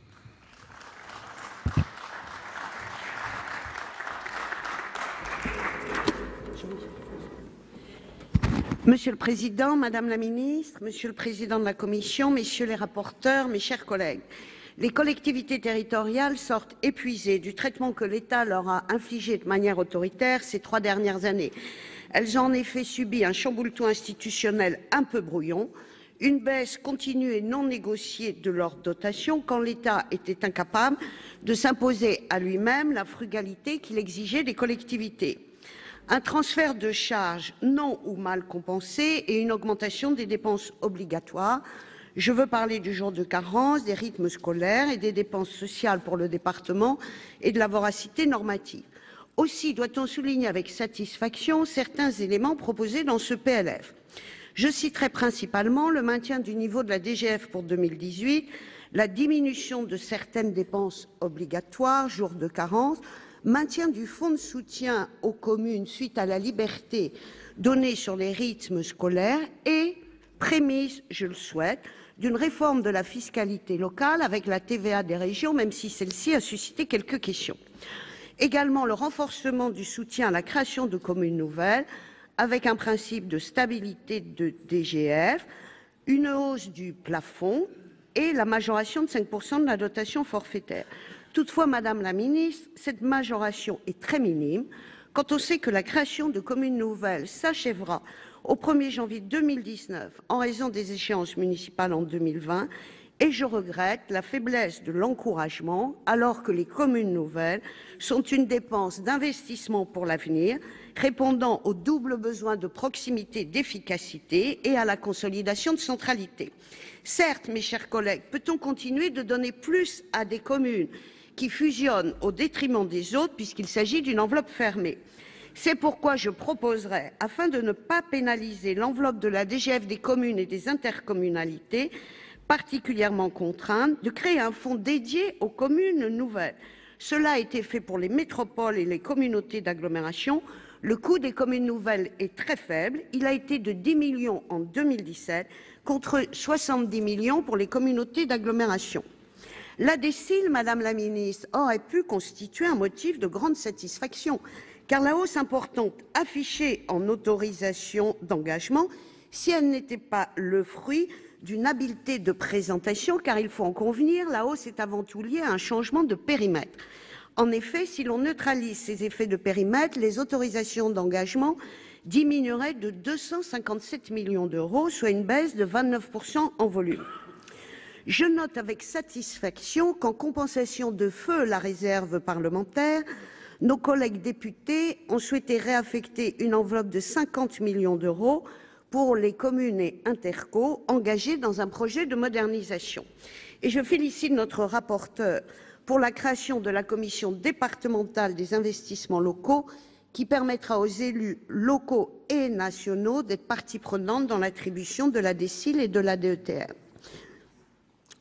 Monsieur le Président, Madame la Ministre, Monsieur le Président de la Commission, Messieurs les rapporteurs, mes chers collègues, les collectivités territoriales sortent épuisées du traitement que l'État leur a infligé de manière autoritaire ces 3 dernières années. Elles ont en effet subi un chamboule-tout institutionnel un peu brouillon, une baisse continue et non négociée de leur dotation quand l'État était incapable de s'imposer à lui-même la frugalité qu'il exigeait des collectivités. Un transfert de charges non ou mal compensé et une augmentation des dépenses obligatoires. Je veux parler du jour de carence, des rythmes scolaires et des dépenses sociales pour le département et de la voracité normative. Aussi doit-on souligner avec satisfaction certains éléments proposés dans ce PLF. Je citerai principalement le maintien du niveau de la DGF pour 2018, la diminution de certaines dépenses obligatoires, jour de carence, maintien du fonds de soutien aux communes suite à la liberté donnée sur les rythmes scolaires et prémisse, je le souhaite, d'une réforme de la fiscalité locale avec la TVA des régions, même si celle-ci a suscité quelques questions. Également le renforcement du soutien à la création de communes nouvelles avec un principe de stabilité de DGF, une hausse du plafond et la majoration de 5% de la dotation forfaitaire. Toutefois, Madame la Ministre, cette majoration est très minime quand on sait que la création de communes nouvelles s'achèvera au 1er janvier 2019 en raison des échéances municipales en 2020 et je regrette la faiblesse de l'encouragement alors que les communes nouvelles sont une dépense d'investissement pour l'avenir répondant au double besoin de proximité, d'efficacité et à la consolidation de centralité. Certes, mes chers collègues, peut-on continuer de donner plus à des communes qui fusionnent au détriment des autres puisqu'il s'agit d'une enveloppe fermée? C'est pourquoi je proposerai, afin de ne pas pénaliser l'enveloppe de la DGF des communes et des intercommunalités particulièrement contraintes, de créer un fonds dédié aux communes nouvelles. Cela a été fait pour les métropoles et les communautés d'agglomération. Le coût des communes nouvelles est très faible. Il a été de 10 millions en 2017 contre 70 millions pour les communautés d'agglomération. La DSIL, Madame la Ministre, aurait pu constituer un motif de grande satisfaction, car la hausse importante affichée en autorisation d'engagement, si elle n'était pas le fruit d'une habileté de présentation, car il faut en convenir, la hausse est avant tout liée à un changement de périmètre. En effet, si l'on neutralise ces effets de périmètre, les autorisations d'engagement diminueraient de 257 millions d'euros, soit une baisse de 29% en volume. Je note avec satisfaction qu'en compensation de feu la réserve parlementaire, Nos collègues députés ont souhaité réaffecter une enveloppe de 50 millions d'euros pour les communes et intercos engagées dans un projet de modernisation. Et je félicite notre rapporteur pour la création de la commission départementale des investissements locaux qui permettra aux élus locaux et nationaux d'être partie prenante dans l'attribution de la DSIL et de la DETR.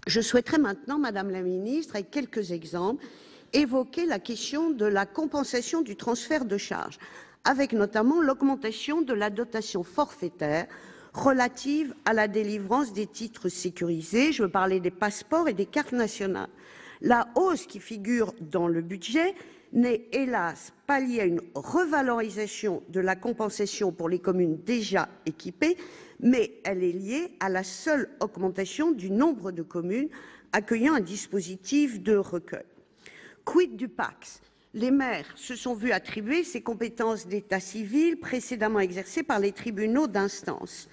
Je souhaiterais maintenant, Madame la Ministre, avec quelques exemples, évoquer la question de la compensation du transfert de charges, avec notamment l'augmentation de la dotation forfaitaire relative à la délivrance des titres sécurisés. Je veux parler des passeports et des cartes nationales. La hausse qui figure dans le budget n'est hélas pas liée à une revalorisation de la compensation pour les communes déjà équipées, mais elle est liée à la seule augmentation du nombre de communes accueillant un dispositif de recueil. Quid du PACS? Les maires se sont vus attribuer ces compétences d'état civil précédemment exercées par les tribunaux d'instance.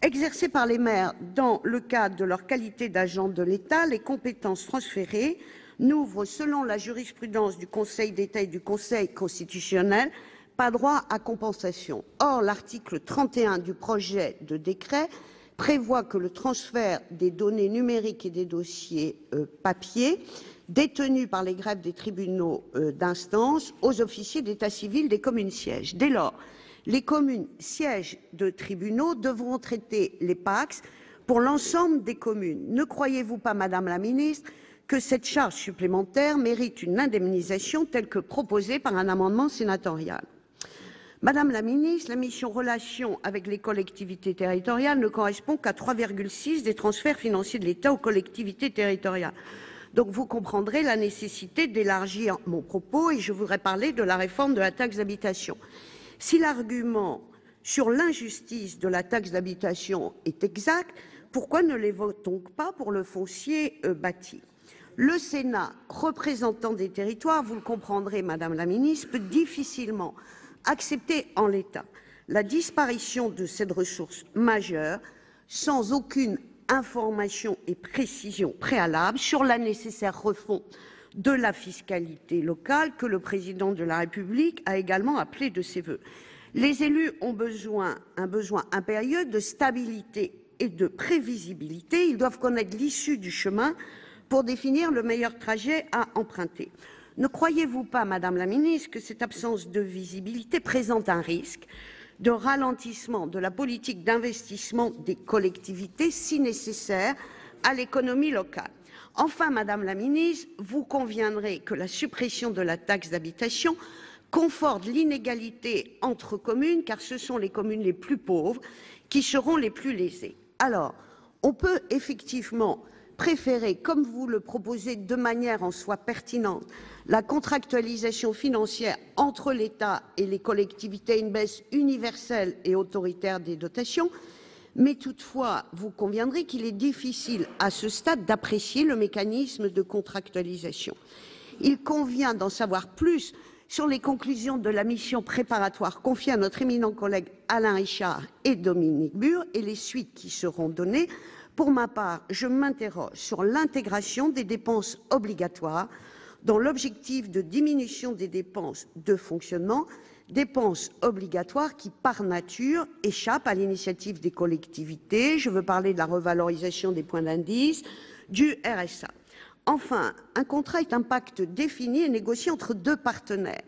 Exercées par les maires dans le cadre de leur qualité d'agent de l'État, les compétences transférées n'ouvrent, selon la jurisprudence du Conseil d'État et du Conseil constitutionnel, pas droit à compensation. Or, l'article 31 du projet de décret prévoit que le transfert des données numériques et des dossiers papier détenus par les greffes des tribunaux d'instance aux officiers d'état civil des communes sièges. Dès lors, les communes sièges de tribunaux devront traiter les PACS pour l'ensemble des communes. Ne croyez-vous pas, Madame la Ministre, que cette charge supplémentaire mérite une indemnisation telle que proposée par un amendement sénatorial? Madame la Ministre, la mission Relations avec les collectivités territoriales ne correspond qu'à 3,6 des transferts financiers de l'État aux collectivités territoriales. Donc vous comprendrez la nécessité d'élargir mon propos et je voudrais parler de la réforme de la taxe d'habitation. Si l'argument sur l'injustice de la taxe d'habitation est exact, pourquoi ne l'évoque-t-on pas pour le foncier bâti? Le Sénat, représentant des territoires, vous le comprendrez, Madame la Ministre, peut difficilement accepter en l'état la disparition de cette ressource majeure sans aucune information et précision préalable sur la nécessaire refonte de la fiscalité locale que le président de la République a également appelé de ses vœux. Les élus ont un besoin impérieux de stabilité et de prévisibilité. Ils doivent connaître l'issue du chemin pour définir le meilleur trajet à emprunter. Ne croyez-vous pas, Madame la Ministre, que cette absence de visibilité présente un risque de ralentissement de la politique d'investissement des collectivités si nécessaire à l'économie locale? Enfin, Madame la Ministre, vous conviendrez que la suppression de la taxe d'habitation conforte l'inégalité entre communes, car ce sont les communes les plus pauvres qui seront les plus lésées. Alors, on peut effectivement préférer, comme vous le proposez de manière en soi pertinente, la contractualisation financière entre l'État et les collectivités, une baisse universelle et autoritaire des dotations, mais toutefois, vous conviendrez qu'il est difficile à ce stade d'apprécier le mécanisme de contractualisation. Il convient d'en savoir plus sur les conclusions de la mission préparatoire confiée à notre éminent collègue Alain Richard et Dominique Bur et les suites qui seront données. Pour ma part, je m'interroge sur l'intégration des dépenses obligatoires dans l'objectif de diminution des dépenses de fonctionnement, dépenses obligatoires qui, par nature, échappent à l'initiative des collectivités. Je veux parler de la revalorisation des points d'indice, du RSA. Enfin, un contrat est un pacte défini et négocié entre deux partenaires.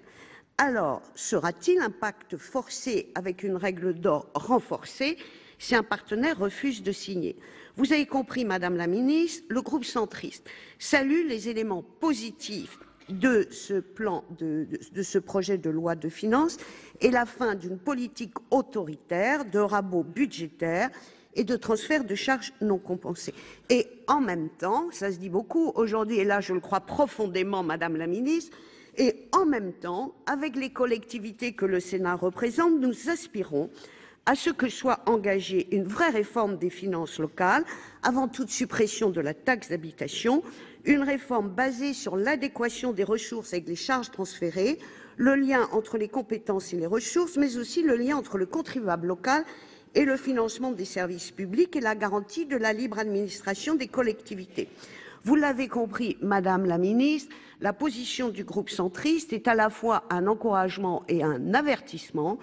Alors, sera-t-il un pacte forcé avec une règle d'or renforcée si un partenaire refuse de signer? Vous avez compris, Madame la Ministre, le groupe centriste salue les éléments positifs de ce projet de loi de finances et la fin d'une politique autoritaire de rabot budgétaire et de transfert de charges non compensées. Et en même temps, ça se dit beaucoup aujourd'hui, et là je le crois profondément, Madame la Ministre, et en même temps, avec les collectivités que le Sénat représente, nous aspirons à ce que soit engagée une vraie réforme des finances locales, avant toute suppression de la taxe d'habitation, une réforme basée sur l'adéquation des ressources avec les charges transférées, le lien entre les compétences et les ressources, mais aussi le lien entre le contribuable local et le financement des services publics et la garantie de la libre administration des collectivités. Vous l'avez compris, Madame la Ministre, la position du groupe centriste est à la fois un encouragement et un avertissement.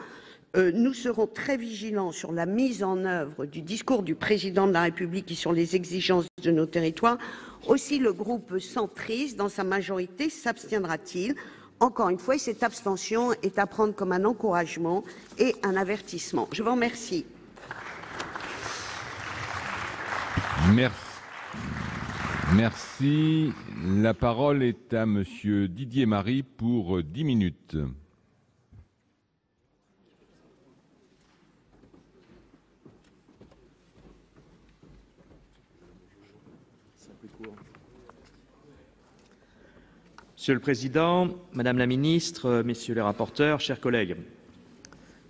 Nous serons très vigilants sur la mise en œuvre du discours du président de la République et sur les exigences de nos territoires. Aussi, le groupe centriste, dans sa majorité, s'abstiendra-t-il. Encore une fois, cette abstention est à prendre comme un encouragement et un avertissement. Je vous remercie. Merci. La parole est à Monsieur Didier Marie pour 10 minutes. Monsieur le Président, Madame la Ministre, Messieurs les rapporteurs, chers collègues,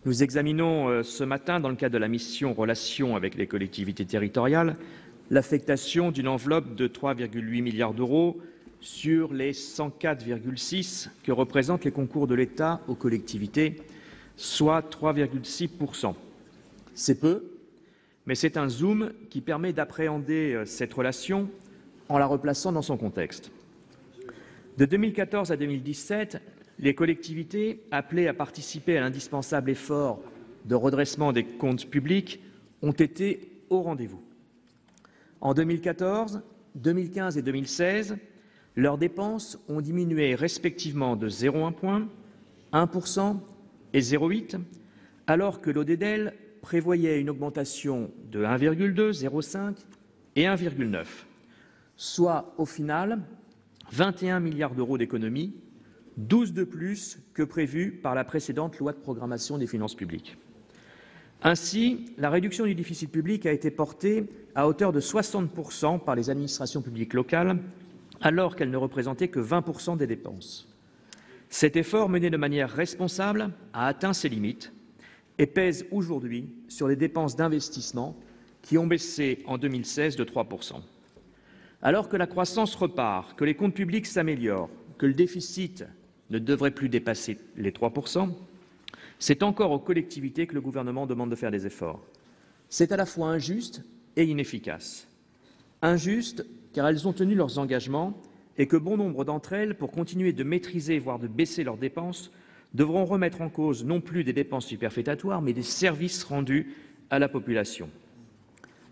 nous examinons ce matin, dans le cadre de la mission Relations avec les collectivités territoriales, l'affectation d'une enveloppe de 3,8 milliards d'euros sur les 104,6 que représentent les concours de l'État aux collectivités, soit 3,6%. C'est peu, mais c'est un zoom qui permet d'appréhender cette relation en la replaçant dans son contexte. De 2014 à 2017, les collectivités appelées à participer à l'indispensable effort de redressement des comptes publics ont été au rendez-vous. En 2014, 2015 et 2016, leurs dépenses ont diminué respectivement de 0,1 point, 1% et 0,8, alors que l'ODEDEL prévoyait une augmentation de 1,2, 0,5 et 1,9, soit au final 21 milliards d'euros d'économies, 12 de plus que prévu par la précédente loi de programmation des finances publiques. Ainsi, la réduction du déficit public a été portée à hauteur de 60% par les administrations publiques locales, alors qu'elles ne représentaient que 20% des dépenses. Cet effort, mené de manière responsable, a atteint ses limites et pèse aujourd'hui sur les dépenses d'investissement qui ont baissé en 2016 de 3%. Alors que la croissance repart, que les comptes publics s'améliorent, que le déficit ne devrait plus dépasser les 3%, c'est encore aux collectivités que le gouvernement demande de faire des efforts. C'est à la fois injuste et inefficace. Injuste car elles ont tenu leurs engagements et que bon nombre d'entre elles, pour continuer de maîtriser, voire de baisser leurs dépenses, devront remettre en cause non plus des dépenses superfétatoires, mais des services rendus à la population.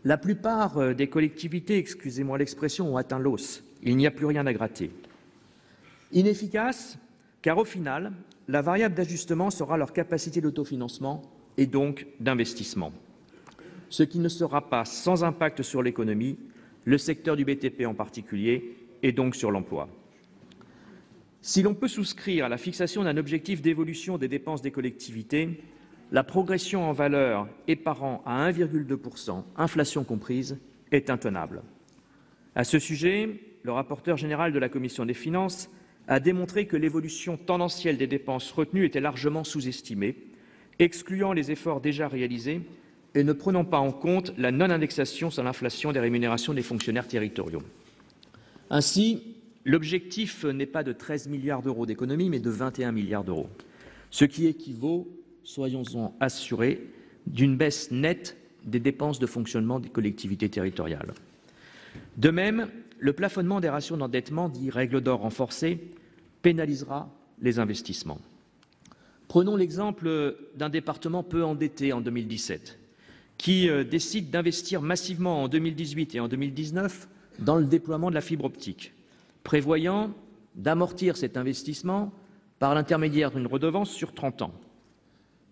La plupart des collectivités, excusez-moi l'expression, ont atteint l'os. Il n'y a plus rien à gratter. Inefficace, car au final, la variable d'ajustement sera leur capacité d'autofinancement et donc d'investissement. Ce qui ne sera pas sans impact sur l'économie, le secteur du BTP en particulier, et donc sur l'emploi. Si l'on peut souscrire à la fixation d'un objectif d'évolution des dépenses des collectivités, la progression en valeur et par an à 1,2%, inflation comprise, est intenable. À ce sujet, le rapporteur général de la Commission des finances a démontré que l'évolution tendancielle des dépenses retenues était largement sous-estimée, excluant les efforts déjà réalisés et ne prenant pas en compte la non-indexation sur l'inflation des rémunérations des fonctionnaires territoriaux. Ainsi, l'objectif n'est pas de 13 milliards d'euros d'économie, mais de 21 milliards d'euros, ce qui équivaut, soyons-en assurés, d'une baisse nette des dépenses de fonctionnement des collectivités territoriales. De même, le plafonnement des ratios d'endettement, dit règle d'or renforcée, pénalisera les investissements. Prenons l'exemple d'un département peu endetté en 2017, qui décide d'investir massivement en 2018 et en 2019 dans le déploiement de la fibre optique, prévoyant d'amortir cet investissement par l'intermédiaire d'une redevance sur 30 ans.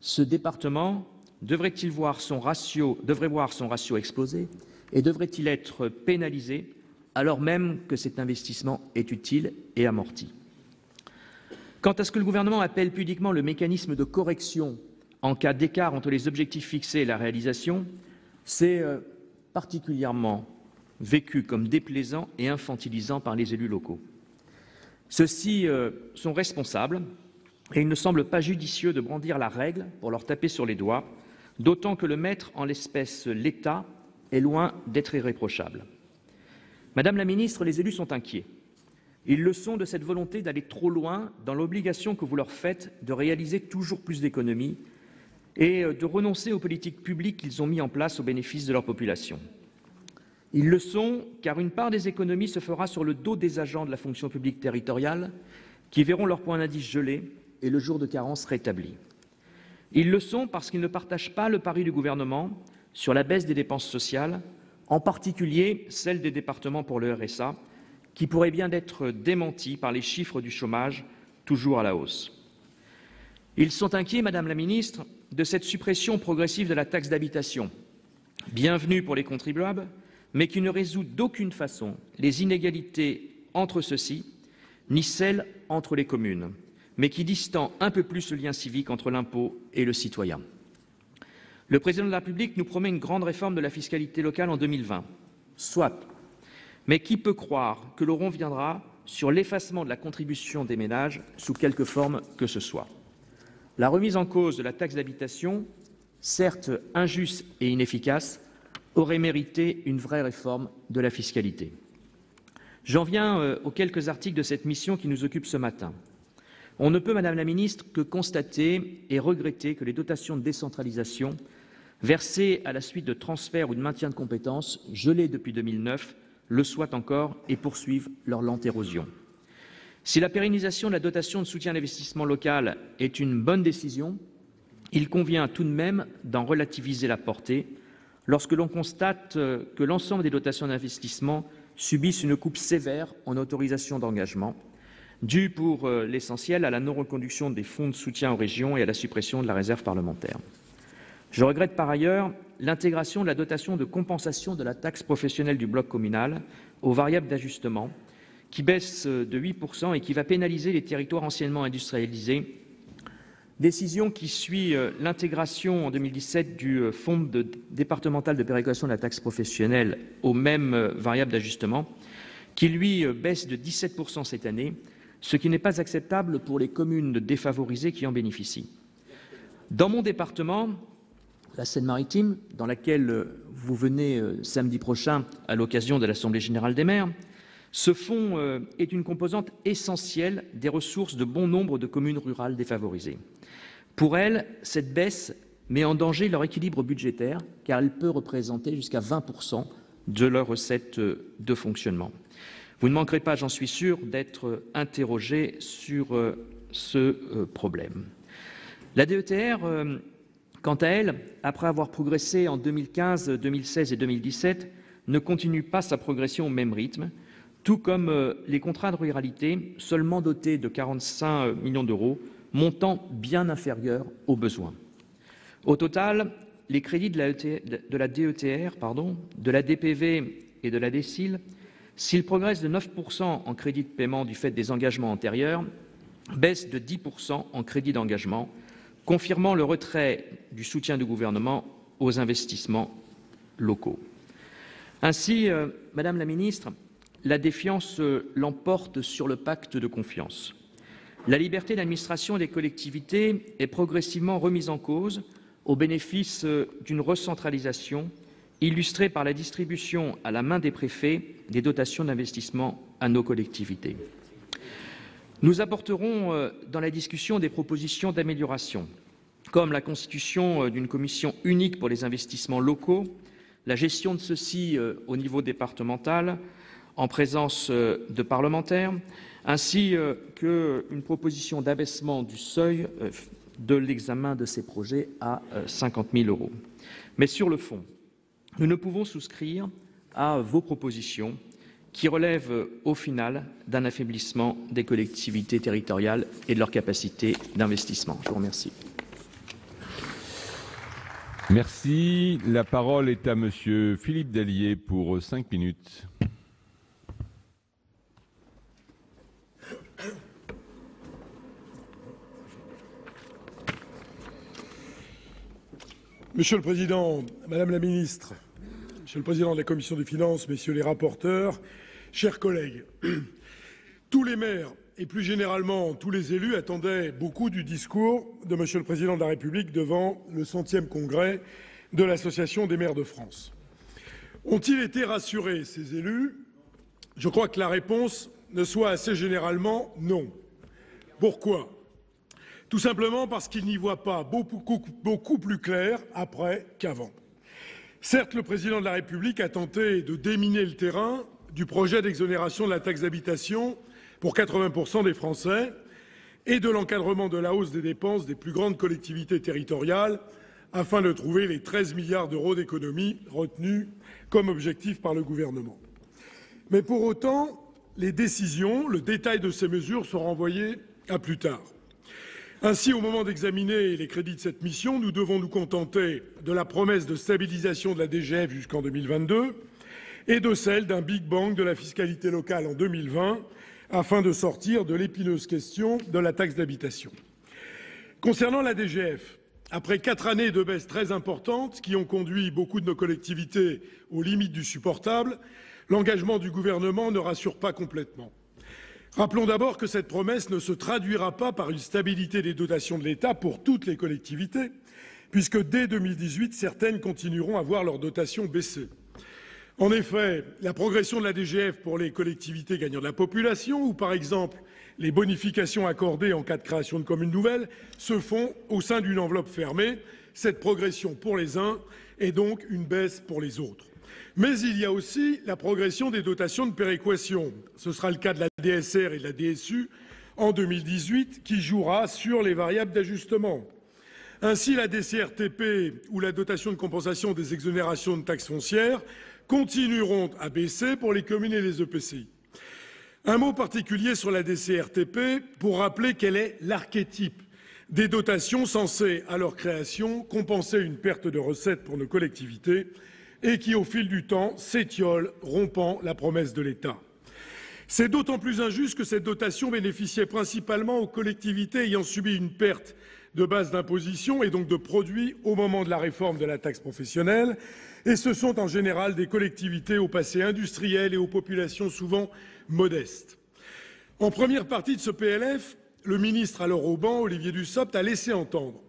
Ce département devrait voir son ratio exploser et devrait-il être pénalisé alors même que cet investissement est utile et amorti. Quant à ce que le gouvernement appelle pudiquement le mécanisme de correction en cas d'écart entre les objectifs fixés et la réalisation, c'est particulièrement vécu comme déplaisant et infantilisant par les élus locaux. Ceux-ci sont responsables et il ne semble pas judicieux de brandir la règle pour leur taper sur les doigts, d'autant que le maître, en l'espèce l'État, est loin d'être irréprochable. Madame la ministre, les élus sont inquiets. Ils le sont de cette volonté d'aller trop loin dans l'obligation que vous leur faites de réaliser toujours plus d'économies et de renoncer aux politiques publiques qu'ils ont mises en place au bénéfice de leur population. Ils le sont car une part des économies se fera sur le dos des agents de la fonction publique territoriale qui verront leur point d'indice gelé et le jour de carence rétabli. Ils le sont parce qu'ils ne partagent pas le pari du gouvernement sur la baisse des dépenses sociales, en particulier celle des départements pour le RSA, qui pourrait bien être démentie par les chiffres du chômage toujours à la hausse. Ils sont inquiets, Madame la Ministre, de cette suppression progressive de la taxe d'habitation, bienvenue pour les contribuables, mais qui ne résout d'aucune façon les inégalités entre ceux-ci, ni celles entre les communes, mais qui distend un peu plus le lien civique entre l'impôt et le citoyen. Le Président de la République nous promet une grande réforme de la fiscalité locale en 2020. Soit. Mais qui peut croire que le rond viendra sur l'effacement de la contribution des ménages sous quelque forme que ce soit? La remise en cause de la taxe d'habitation, certes injuste et inefficace, aurait mérité une vraie réforme de la fiscalité. J'en viens aux quelques articles de cette mission qui nous occupe ce matin. On ne peut, Madame la Ministre, que constater et regretter que les dotations de décentralisation versées à la suite de transferts ou de maintien de compétences gelées depuis 2009 le soient encore et poursuivent leur lente érosion. Si la pérennisation de la dotation de soutien à l'investissement local est une bonne décision, il convient tout de même d'en relativiser la portée lorsque l'on constate que l'ensemble des dotations d'investissement subissent une coupe sévère en autorisations d'engagement, due pour l'essentiel à la non-reconduction des fonds de soutien aux régions et à la suppression de la réserve parlementaire. Je regrette par ailleurs l'intégration de la dotation de compensation de la taxe professionnelle du bloc communal aux variables d'ajustement, qui baisse de 8% et qui va pénaliser les territoires anciennement industrialisés. Décision qui suit l'intégration en 2017 du fonds départemental de péréquation de la taxe professionnelle aux mêmes variables d'ajustement, qui lui baisse de 17% cette année, ce qui n'est pas acceptable pour les communes défavorisées qui en bénéficient. Dans mon département, la Seine-Maritime, dans laquelle vous venez samedi prochain à l'occasion de l'Assemblée générale des maires, ce fonds est une composante essentielle des ressources de bon nombre de communes rurales défavorisées. Pour elles, cette baisse met en danger leur équilibre budgétaire, car elle peut représenter jusqu'à 20% de leurs recettes de fonctionnement. Vous ne manquerez pas, j'en suis sûr, d'être interrogé sur ce problème. La DETR, quant à elle, après avoir progressé en 2015, 2016 et 2017, ne continue pas sa progression au même rythme, tout comme les contrats de ruralité, seulement dotés de 45 millions d'euros, montant bien inférieur aux besoins. Au total, les crédits de la DETR, de la DPV et de la DSIL, s'ils progressent de 9% en crédit de paiement du fait des engagements antérieurs, baissent de 10% en crédit d'engagement, confirmant le retrait du soutien du gouvernement aux investissements locaux. Ainsi, Madame la Ministre, la défiance l'emporte sur le pacte de confiance. La liberté d'administration des collectivités est progressivement remise en cause au bénéfice d'une recentralisation illustrée par la distribution à la main des préfets des dotations d'investissement à nos collectivités. Nous apporterons dans la discussion des propositions d'amélioration, comme la constitution d'une commission unique pour les investissements locaux, la gestion de ceux-ci au niveau départemental, en présence de parlementaires, ainsi qu'une proposition d'abaissement du seuil de l'examen de ces projets à 50 000 €. Mais sur le fond, nous ne pouvons souscrire à vos propositions qui relèvent au final d'un affaiblissement des collectivités territoriales et de leur capacité d'investissement. Je vous remercie. Merci. La parole est à Monsieur Philippe Dallier pour 5 minutes. Monsieur le Président, Madame la Ministre, Monsieur le Président de la Commission des Finances, Messieurs les rapporteurs, chers collègues, tous les maires et plus généralement tous les élus attendaient beaucoup du discours de Monsieur le Président de la République devant le 100e congrès de l'Association des maires de France. Ont-ils été rassurés, ces élus? Je crois que la réponse ne soit assez généralement non. Pourquoi? Tout simplement parce qu'ils n'y voient pas beaucoup plus clair après qu'avant. Certes, le président de la République a tenté de déminer le terrain du projet d'exonération de la taxe d'habitation pour 80% des Français et de l'encadrement de la hausse des dépenses des plus grandes collectivités territoriales afin de trouver les 13 milliards d'euros d'économies retenus comme objectif par le gouvernement. Mais pour autant, les décisions, le détail de ces mesures sont renvoyés à plus tard. Ainsi, au moment d'examiner les crédits de cette mission, nous devons nous contenter de la promesse de stabilisation de la DGF jusqu'en 2022 et de celle d'un Big Bang de la fiscalité locale en 2020 afin de sortir de l'épineuse question de la taxe d'habitation. Concernant la DGF, après 4 années de baisse très importantes qui ont conduit beaucoup de nos collectivités aux limites du supportable, l'engagement du gouvernement ne rassure pas complètement. Rappelons d'abord que cette promesse ne se traduira pas par une stabilité des dotations de l'État pour toutes les collectivités, puisque dès 2018, certaines continueront à voir leurs dotations baisser. En effet, la progression de la DGF pour les collectivités gagnant de la population ou, par exemple, les bonifications accordées en cas de création de communes nouvelles se font au sein d'une enveloppe fermée. Cette progression pour les uns est donc une baisse pour les autres. Mais il y a aussi la progression des dotations de péréquation. Ce sera le cas de la DSR et de la DSU en 2018, qui jouera sur les variables d'ajustement. Ainsi, la DCRTP ou la dotation de compensation des exonérations de taxes foncières continueront à baisser pour les communes et les EPCI. Un mot particulier sur la DCRTP pour rappeler qu'elle est l'archétype des dotations censées, à leur création, compenser une perte de recettes pour nos collectivités et qui, au fil du temps, s'étiole, rompant la promesse de l'État. C'est d'autant plus injuste que cette dotation bénéficiait principalement aux collectivités ayant subi une perte de base d'imposition et donc de produits au moment de la réforme de la taxe professionnelle, et ce sont en général des collectivités au passé industriel et aux populations souvent modestes. En première partie de ce PLF, le ministre alors au banc, Olivier Dussopt, a laissé entendre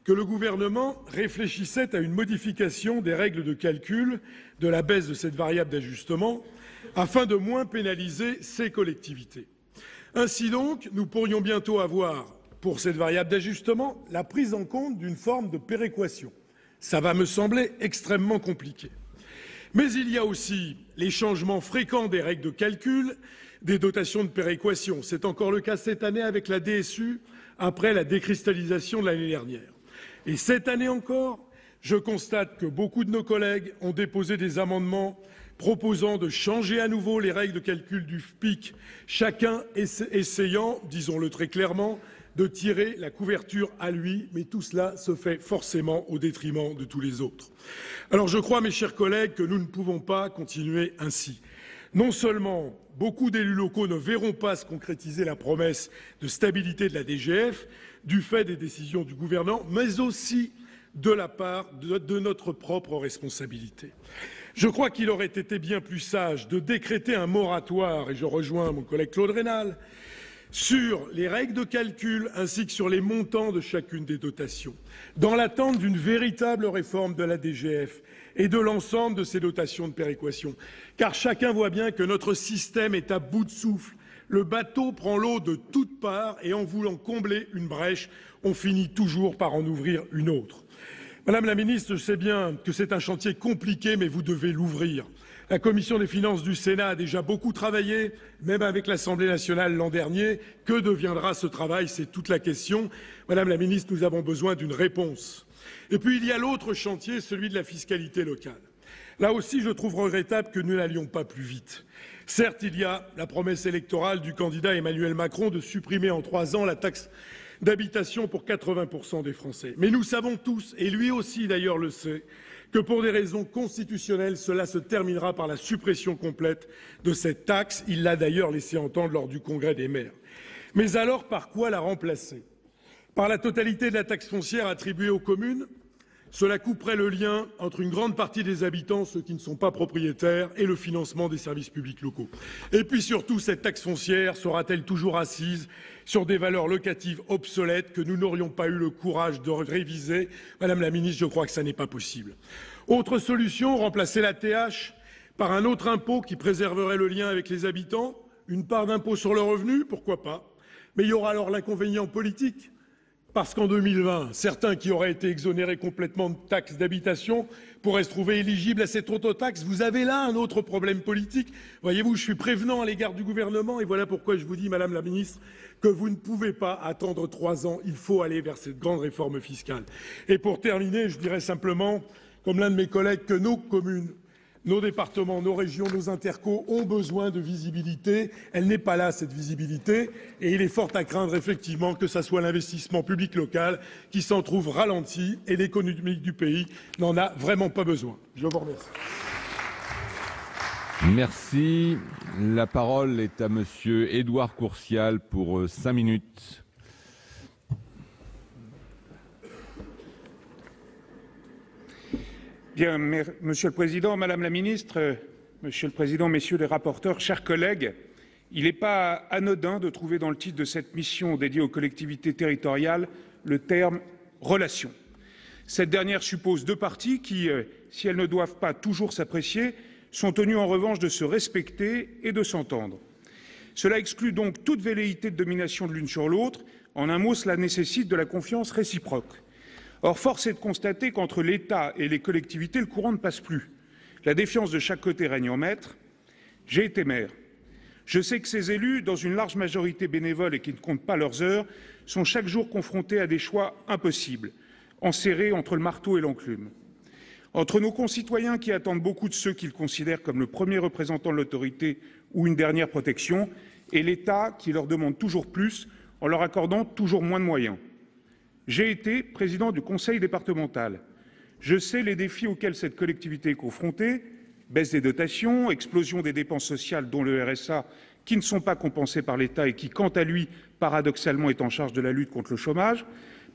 que le gouvernement réfléchissait à une modification des règles de calcul de la baisse de cette variable d'ajustement afin de moins pénaliser ces collectivités. Ainsi donc, nous pourrions bientôt avoir, pour cette variable d'ajustement, la prise en compte d'une forme de péréquation. Ça va me sembler extrêmement compliqué. Mais il y a aussi les changements fréquents des règles de calcul des dotations de péréquation. C'est encore le cas cette année avec la DSU, après la décristallisation de l'année dernière. Et cette année encore, je constate que beaucoup de nos collègues ont déposé des amendements proposant de changer à nouveau les règles de calcul du FPIC, chacun essayant, disons-le très clairement, de tirer la couverture à lui, mais tout cela se fait forcément au détriment de tous les autres. Alors je crois, mes chers collègues, que nous ne pouvons pas continuer ainsi. Non seulement beaucoup d'élus locaux ne verront pas se concrétiser la promesse de stabilité de la DGF du fait des décisions du gouvernement, mais aussi de la part de notre propre responsabilité. Je crois qu'il aurait été bien plus sage de décréter un moratoire, et je rejoins mon collègue Claude Raynal, sur les règles de calcul ainsi que sur les montants de chacune des dotations, dans l'attente d'une véritable réforme de la DGF et de l'ensemble de ces dotations de péréquation. Car chacun voit bien que notre système est à bout de souffle. Le bateau prend l'eau de toutes parts et en voulant combler une brèche, on finit toujours par en ouvrir une autre. Madame la ministre, je sais bien que c'est un chantier compliqué, mais vous devez l'ouvrir. La commission des finances du Sénat a déjà beaucoup travaillé, même avec l'Assemblée nationale l'an dernier. Que deviendra ce travail? C'est toute la question. Madame la ministre, nous avons besoin d'une réponse. Et puis il y a l'autre chantier, celui de la fiscalité locale. Là aussi, je trouve regrettable que nous n'allions pas plus vite. Certes, il y a la promesse électorale du candidat Emmanuel Macron de supprimer en 3 ans la taxe d'habitation pour 80% des Français. Mais nous savons tous, et lui aussi d'ailleurs le sait, que pour des raisons constitutionnelles, cela se terminera par la suppression complète de cette taxe. Il l'a d'ailleurs laissé entendre lors du Congrès des maires. Mais alors, par quoi la remplacer? Par la totalité de la taxe foncière attribuée aux communes? Cela couperait le lien entre une grande partie des habitants, ceux qui ne sont pas propriétaires, et le financement des services publics locaux. Et puis surtout, cette taxe foncière sera-t-elle toujours assise sur des valeurs locatives obsolètes que nous n'aurions pas eu le courage de réviser? Madame la ministre, je crois que ça n'est pas possible. Autre solution, remplacer la TH par un autre impôt qui préserverait le lien avec les habitants? Une part d'impôt sur le revenu? Pourquoi pas? Mais il y aura alors l'inconvénient politique Parce qu'en 2020, certains qui auraient été exonérés complètement de taxes d'habitation pourraient se trouver éligibles à cette autotaxe. Vous avez là un autre problème politique. Voyez-vous, je suis prévenant à l'égard du gouvernement et voilà pourquoi je vous dis, Madame la Ministre, que vous ne pouvez pas attendre 3 ans. Il faut aller vers cette grande réforme fiscale. Et pour terminer, je dirais simplement, comme l'un de mes collègues, que nos communes, nos départements, nos régions, nos intercos ont besoin de visibilité. Elle n'est pas là, cette visibilité. Et il est fort à craindre, effectivement, que ce soit l'investissement public local qui s'en trouve ralenti et l'économie du pays n'en a vraiment pas besoin. Je vous remercie. Merci. La parole est à Monsieur Édouard Courtial pour 5 minutes. Bien, Monsieur le Président, Madame la Ministre, Monsieur le Président, Messieurs les rapporteurs, chers collègues, il n'est pas anodin de trouver dans le titre de cette mission dédiée aux collectivités territoriales le terme « relation ». Cette dernière suppose 2 parties qui, si elles ne doivent pas toujours s'apprécier, sont tenues en revanche de se respecter et de s'entendre. Cela exclut donc toute velléité de domination de l'une sur l'autre. En un mot, cela nécessite de la confiance réciproque. Or, force est de constater qu'entre l'État et les collectivités, le courant ne passe plus. La défiance de chaque côté règne en maître. J'ai été maire. Je sais que ces élus, dans une large majorité bénévole et qui ne comptent pas leurs heures, sont chaque jour confrontés à des choix impossibles, enserrés entre le marteau et l'enclume. Entre nos concitoyens qui attendent beaucoup de ceux qu'ils considèrent comme le premier représentant de l'autorité ou une dernière protection, et l'État qui leur demande toujours plus en leur accordant toujours moins de moyens. J'ai été président du conseil départemental. Je sais les défis auxquels cette collectivité est confrontée, baisse des dotations, explosion des dépenses sociales dont le RSA, qui ne sont pas compensées par l'État et qui, quant à lui, paradoxalement, est en charge de la lutte contre le chômage,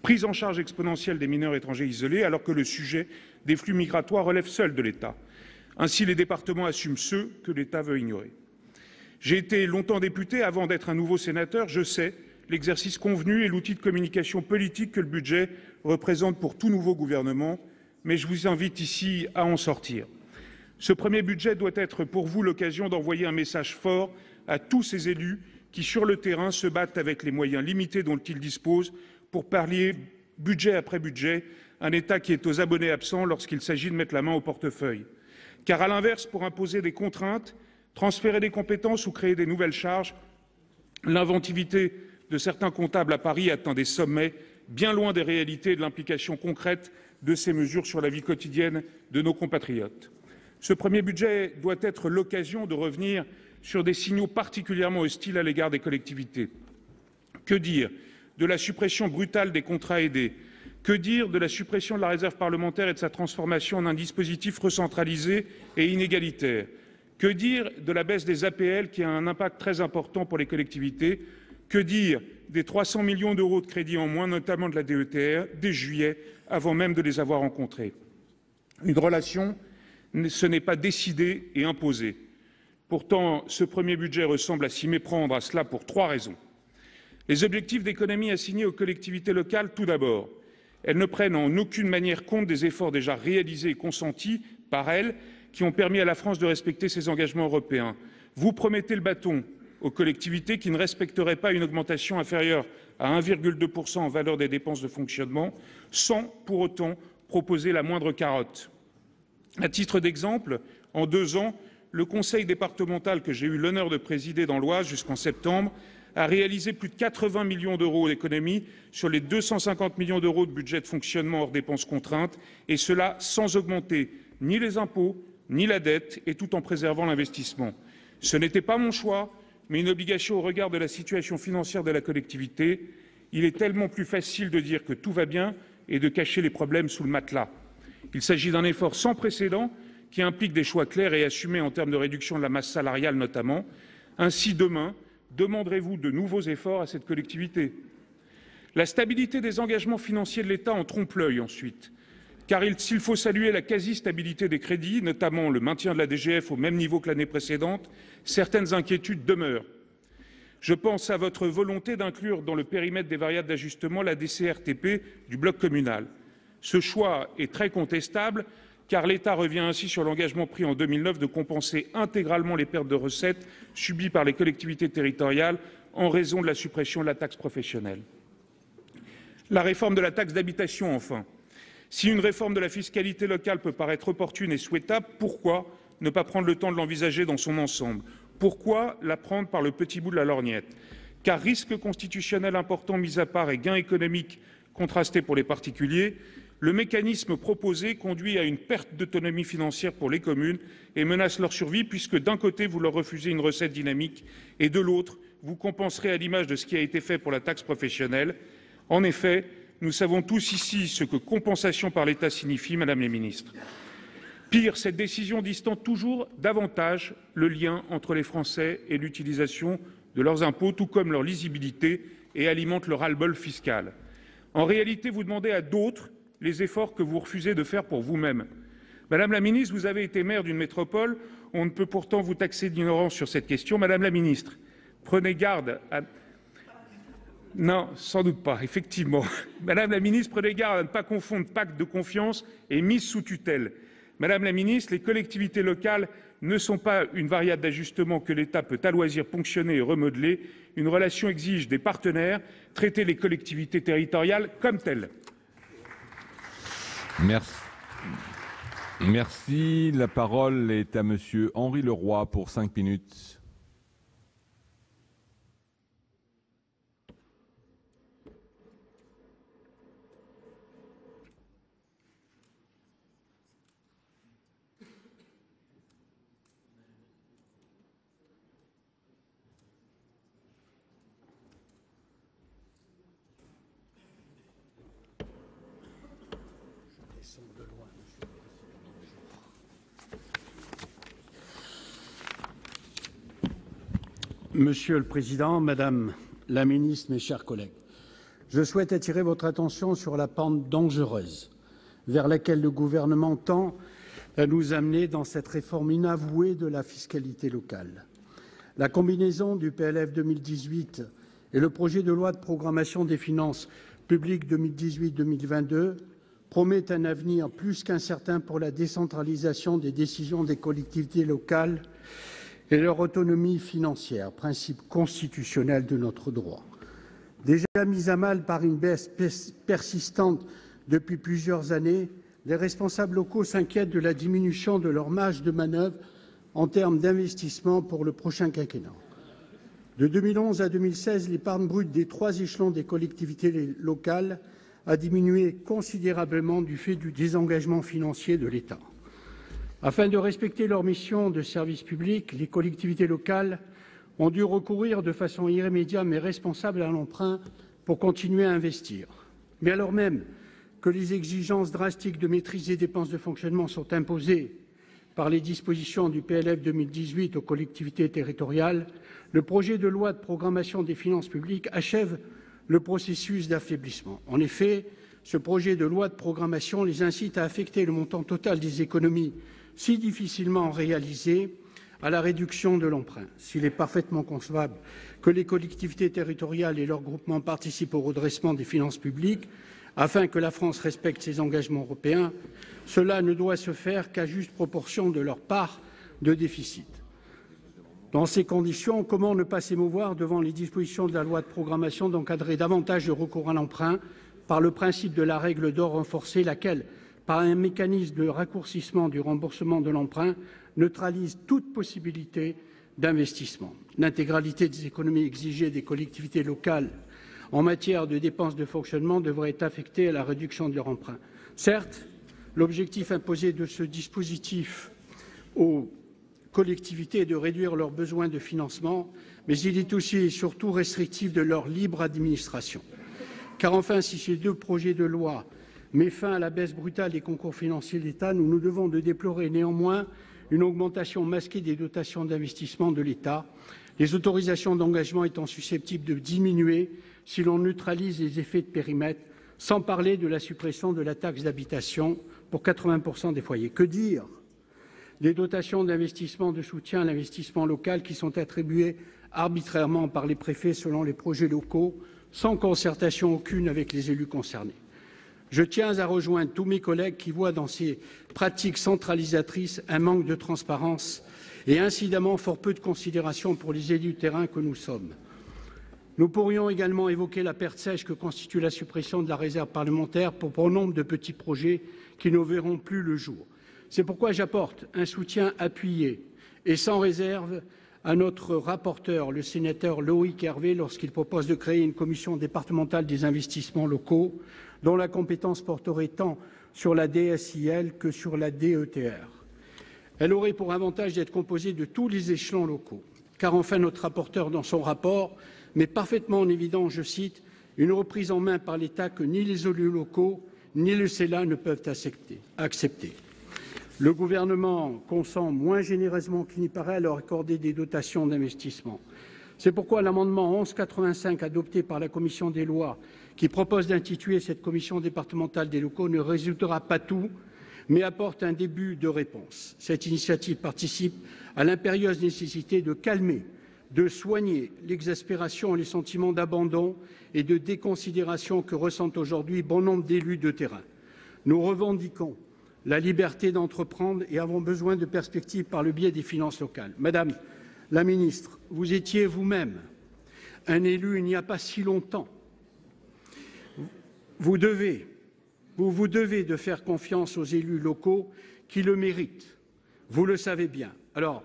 prise en charge exponentielle des mineurs étrangers isolés, alors que le sujet des flux migratoires relève seul de l'État. Ainsi, les départements assument ceux que l'État veut ignorer. J'ai été longtemps député avant d'être un nouveau sénateur. Je sais l'exercice convenu et l'outil de communication politique que le budget représente pour tout nouveau gouvernement, mais je vous invite ici à en sortir. Ce premier budget doit être pour vous l'occasion d'envoyer un message fort à tous ces élus qui, sur le terrain, se battent avec les moyens limités dont ils disposent pour pallier, budget après budget, un État qui est aux abonnés absents lorsqu'il s'agit de mettre la main au portefeuille. Car à l'inverse, pour imposer des contraintes, transférer des compétences ou créer des nouvelles charges, l'inventivité de certains comptables à Paris atteint des sommets bien loin des réalités et de l'implication concrète de ces mesures sur la vie quotidienne de nos compatriotes. Ce premier budget doit être l'occasion de revenir sur des signaux particulièrement hostiles à l'égard des collectivités. Que dire de la suppression brutale des contrats aidés? Que dire de la suppression de la réserve parlementaire et de sa transformation en un dispositif recentralisé et inégalitaire? Que dire de la baisse des APL qui a un impact très important pour les collectivités? Que dire des 300 millions d'euros de crédits en moins, notamment de la DETR, dès juillet, avant même de les avoir rencontrés? Une relation, ce n'est pas décidé et imposé. Pourtant, ce premier budget ressemble à s'y méprendre à cela pour 3 raisons. Les objectifs d'économie assignés aux collectivités locales, tout d'abord. Elles ne prennent en aucune manière compte des efforts déjà réalisés et consentis par elles, qui ont permis à la France de respecter ses engagements européens. Vous promettez le bâton aux collectivités qui ne respecteraient pas une augmentation inférieure à 1,2% en valeur des dépenses de fonctionnement, sans pour autant proposer la moindre carotte. À titre d'exemple, en 2 ans, le conseil départemental que j'ai eu l'honneur de présider dans l'Oise jusqu'en septembre a réalisé plus de 80 millions d'euros d'économies sur les 250 millions d'euros de budget de fonctionnement hors dépenses contraintes, et cela sans augmenter ni les impôts, ni la dette, et tout en préservant l'investissement. Ce n'était pas mon choix, mais une obligation au regard de la situation financière de la collectivité. Il est tellement plus facile de dire que tout va bien et de cacher les problèmes sous le matelas. Il s'agit d'un effort sans précédent qui implique des choix clairs et assumés en termes de réduction de la masse salariale notamment. Ainsi, demain, demanderez-vous de nouveaux efforts à cette collectivité? La stabilité des engagements financiers de l'État en trompe l'œil ensuite. Car s'il faut saluer la quasi-stabilité des crédits, notamment le maintien de la DGF au même niveau que l'année précédente, certaines inquiétudes demeurent. Je pense à votre volonté d'inclure dans le périmètre des variables d'ajustement la DCRTP du bloc communal. Ce choix est très contestable, car l'État revient ainsi sur l'engagement pris en 2009 de compenser intégralement les pertes de recettes subies par les collectivités territoriales en raison de la suppression de la taxe professionnelle. La réforme de la taxe d'habitation, enfin. Si une réforme de la fiscalité locale peut paraître opportune et souhaitable, pourquoi ne pas prendre le temps de l'envisager dans son ensemble? Pourquoi la prendre par le petit bout de la lorgnette? Car risque constitutionnel important mis à part et gains économiques contrastés pour les particuliers, le mécanisme proposé conduit à une perte d'autonomie financière pour les communes et menace leur survie, puisque d'un côté, vous leur refusez une recette dynamique et de l'autre, vous compenserez à l'image de ce qui a été fait pour la taxe professionnelle. En effet, nous savons tous ici ce que compensation par l'État signifie, Madame la Ministre. Pire, cette décision distend toujours davantage le lien entre les Français et l'utilisation de leurs impôts, tout comme leur lisibilité, et alimente le ras-le-bol fiscal. En réalité, vous demandez à d'autres les efforts que vous refusez de faire pour vous-même. Madame la Ministre, vous avez été maire d'une métropole, on ne peut pourtant vous taxer d'ignorance sur cette question. Madame la Ministre, prenez garde à... Non, sans doute pas, effectivement. Madame la Ministre, prenez garde à ne pas confondre pacte de confiance et mise sous tutelle. Madame la Ministre, les collectivités locales ne sont pas une variable d'ajustement que l'État peut à loisir ponctionner et remodeler. Une relation exige des partenaires, traiter les collectivités territoriales comme telles. Merci. La parole est à Monsieur Henri Leroy pour 5 minutes. Monsieur le Président, Madame la Ministre, mes chers collègues, je souhaite attirer votre attention sur la pente dangereuse vers laquelle le gouvernement tend à nous amener dans cette réforme inavouée de la fiscalité locale. La combinaison du PLF 2018 et le projet de loi de programmation des finances publiques 2018-2022 promet un avenir plus qu'incertain pour la décentralisation des décisions des collectivités locales et leur autonomie financière, principe constitutionnel de notre droit. Déjà mise à mal par une baisse persistante depuis plusieurs années, les responsables locaux s'inquiètent de la diminution de leur marge de manœuvre en termes d'investissement pour le prochain quinquennat. De 2011 à 2016, l'épargne brute des 3 échelons des collectivités locales a diminué considérablement du fait du désengagement financier de l'État. Afin de respecter leur mission de service public, les collectivités locales ont dû recourir de façon irrémédiable mais responsable à l'emprunt pour continuer à investir. Mais alors même que les exigences drastiques de maîtrise des dépenses de fonctionnement sont imposées par les dispositions du PLF 2018 aux collectivités territoriales, le projet de loi de programmation des finances publiques achève le processus d'affaiblissement. En effet, ce projet de loi de programmation les incite à affecter le montant total des économies si difficilement réalisées à la réduction de l'emprunt. S'il est parfaitement concevable que les collectivités territoriales et leurs groupements participent au redressement des finances publiques afin que la France respecte ses engagements européens, cela ne doit se faire qu'à juste proportion de leur part de déficit. Dans ces conditions, comment ne pas s'émouvoir devant les dispositions de la loi de programmation d'encadrer davantage le recours à l'emprunt par le principe de la règle d'or renforcée, laquelle, par un mécanisme de raccourcissement du remboursement de l'emprunt, neutralise toute possibilité d'investissement. L'intégralité des économies exigées des collectivités locales en matière de dépenses de fonctionnement devrait être affectée à la réduction de leur emprunt. Certes, l'objectif imposé de ce dispositif aux collectivités est de réduire leurs besoins de financement, mais il est aussi et surtout restrictif de leur libre administration. Car enfin, si ces 2 projets de loi mettent fin à la baisse brutale des concours financiers de l'État, nous nous devons de déplorer néanmoins une augmentation masquée des dotations d'investissement de l'État, les autorisations d'engagement étant susceptibles de diminuer si l'on neutralise les effets de périmètre, sans parler de la suppression de la taxe d'habitation pour 80% des foyers. Que dire des dotations d'investissement de soutien à l'investissement local qui sont attribuées arbitrairement par les préfets selon les projets locaux, sans concertation aucune avec les élus concernés? Je tiens à rejoindre tous mes collègues qui voient dans ces pratiques centralisatrices un manque de transparence et incidemment fort peu de considération pour les élus de terrain que nous sommes. Nous pourrions également évoquer la perte sèche que constitue la suppression de la réserve parlementaire pour bon nombre de petits projets qui ne verront plus le jour. C'est pourquoi j'apporte un soutien appuyé et sans réserve à notre rapporteur, le sénateur Loïc Hervé, lorsqu'il propose de créer une commission départementale des investissements locaux dont la compétence porterait tant sur la DSIL que sur la DETR. Elle aurait pour avantage d'être composée de tous les échelons locaux, car enfin notre rapporteur, dans son rapport, met parfaitement en évidence, je cite, « une reprise en main par l'État que ni les élus locaux ni le Sénat ne peuvent accepter ». Le gouvernement consent moins généreusement qu'il n'y paraît à leur accorder des dotations d'investissement. C'est pourquoi l'amendement 1185 adopté par la commission des lois, qui propose d'intituler cette commission départementale des locaux, ne résoudra pas tout, mais apporte un début de réponse. Cette initiative participe à l'impérieuse nécessité de calmer, de soigner l'exaspération et les sentiments d'abandon et de déconsidération que ressentent aujourd'hui bon nombre d'élus de terrain. Nous revendiquons la liberté d'entreprendre et avons besoin de perspectives par le biais des finances locales. Madame la ministre, vous étiez vous-même un élu il n'y a pas si longtemps. Vous vous devez de faire confiance aux élus locaux qui le méritent. Vous le savez bien. Alors,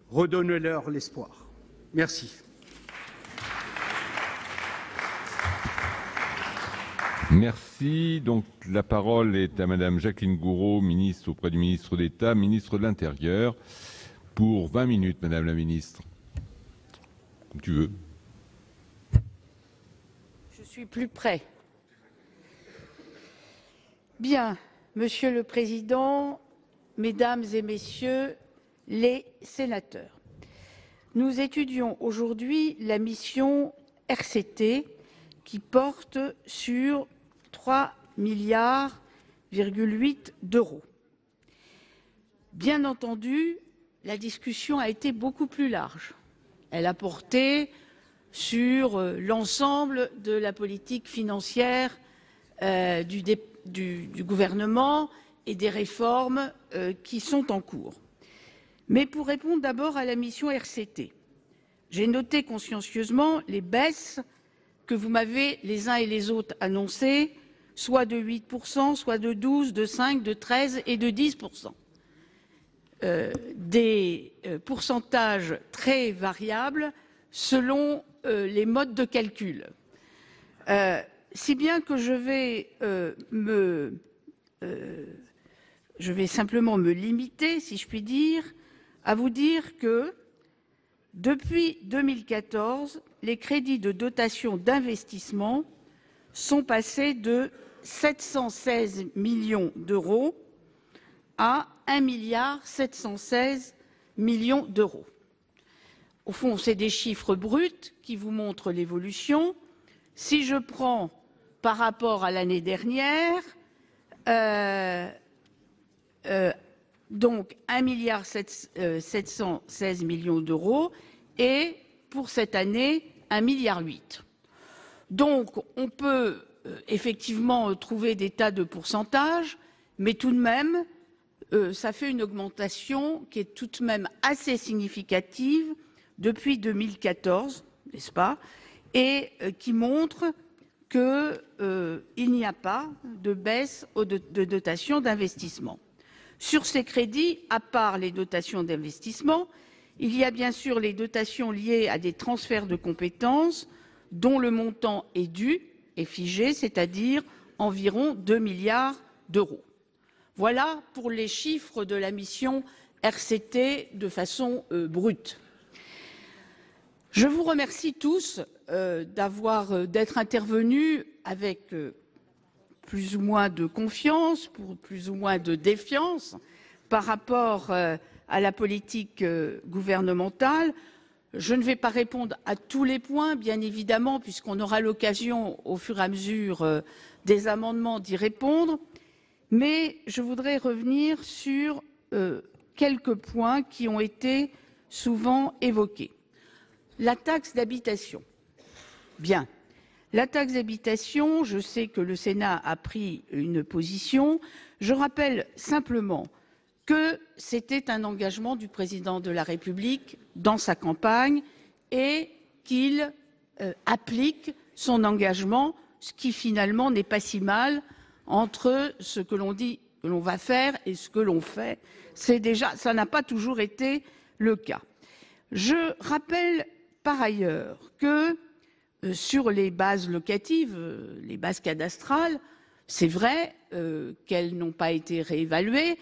redonnez-leur l'espoir. Merci. Merci. Donc, la parole est à Madame Jacqueline Gourault, ministre auprès du ministre d'État, ministre de l'Intérieur, pour 20 minutes, Madame la ministre. Comme tu veux. Je suis plus près. Bien, Monsieur le Président, Mesdames et Messieurs les sénateurs, nous étudions aujourd'hui la mission RCT qui porte sur 3,8 milliards d'euros. Bien entendu, la discussion a été beaucoup plus large. Elle a porté sur l'ensemble de la politique financière du gouvernement et des réformes qui sont en cours. Mais pour répondre d'abord à la mission RCT, j'ai noté consciencieusement les baisses que vous m'avez les uns et les autres annoncées, soit de 8%, soit de 12%, de 5%, de 13% et de 10%. Des pourcentages très variables selon les modes de calcul. Si bien que je vais simplement me limiter, si je puis dire, à vous dire que depuis 2014, les crédits de dotation d'investissement sont passés de 716 millions d'euros à 1,716 milliard d'euros. Au fond, c'est des chiffres bruts qui vous montrent l'évolution. Si je prends par rapport à l'année dernière, donc 1,716 milliard d'euros et pour cette année 1,8 milliard. Donc on peut effectivement trouver des tas de pourcentages, mais tout de même ça fait une augmentation qui est tout de même assez significative depuis 2014, n'est-ce pas, et qui montre qu'il n'y a pas de baisse de dotation d'investissement. Sur ces crédits, à part les dotations d'investissement, il y a bien sûr les dotations liées à des transferts de compétences dont le montant est dû et figé, c'est-à-dire environ 2 milliards d'euros. Voilà pour les chiffres de la mission RCT de façon brute. Je vous remercie tous d'être intervenus avec plus ou moins de confiance, pour plus ou moins de défiance par rapport à la politique gouvernementale. Je ne vais pas répondre à tous les points, bien évidemment, puisqu'on aura l'occasion, au fur et à mesure des amendements, d'y répondre. Mais je voudrais revenir sur quelques points qui ont été souvent évoqués. La taxe d'habitation. Bien. La taxe d'habitation, je sais que le Sénat a pris une position. Je rappelle simplement que c'était un engagement du président de la République dans sa campagne et qu'il applique son engagement, ce qui finalement n'est pas si mal entre ce que l'on dit que l'on va faire et ce que l'on fait. Ça n'a pas toujours été le cas. Je rappelle par ailleurs que sur les bases locatives, les bases cadastrales, c'est vrai qu'elles n'ont pas été réévaluées,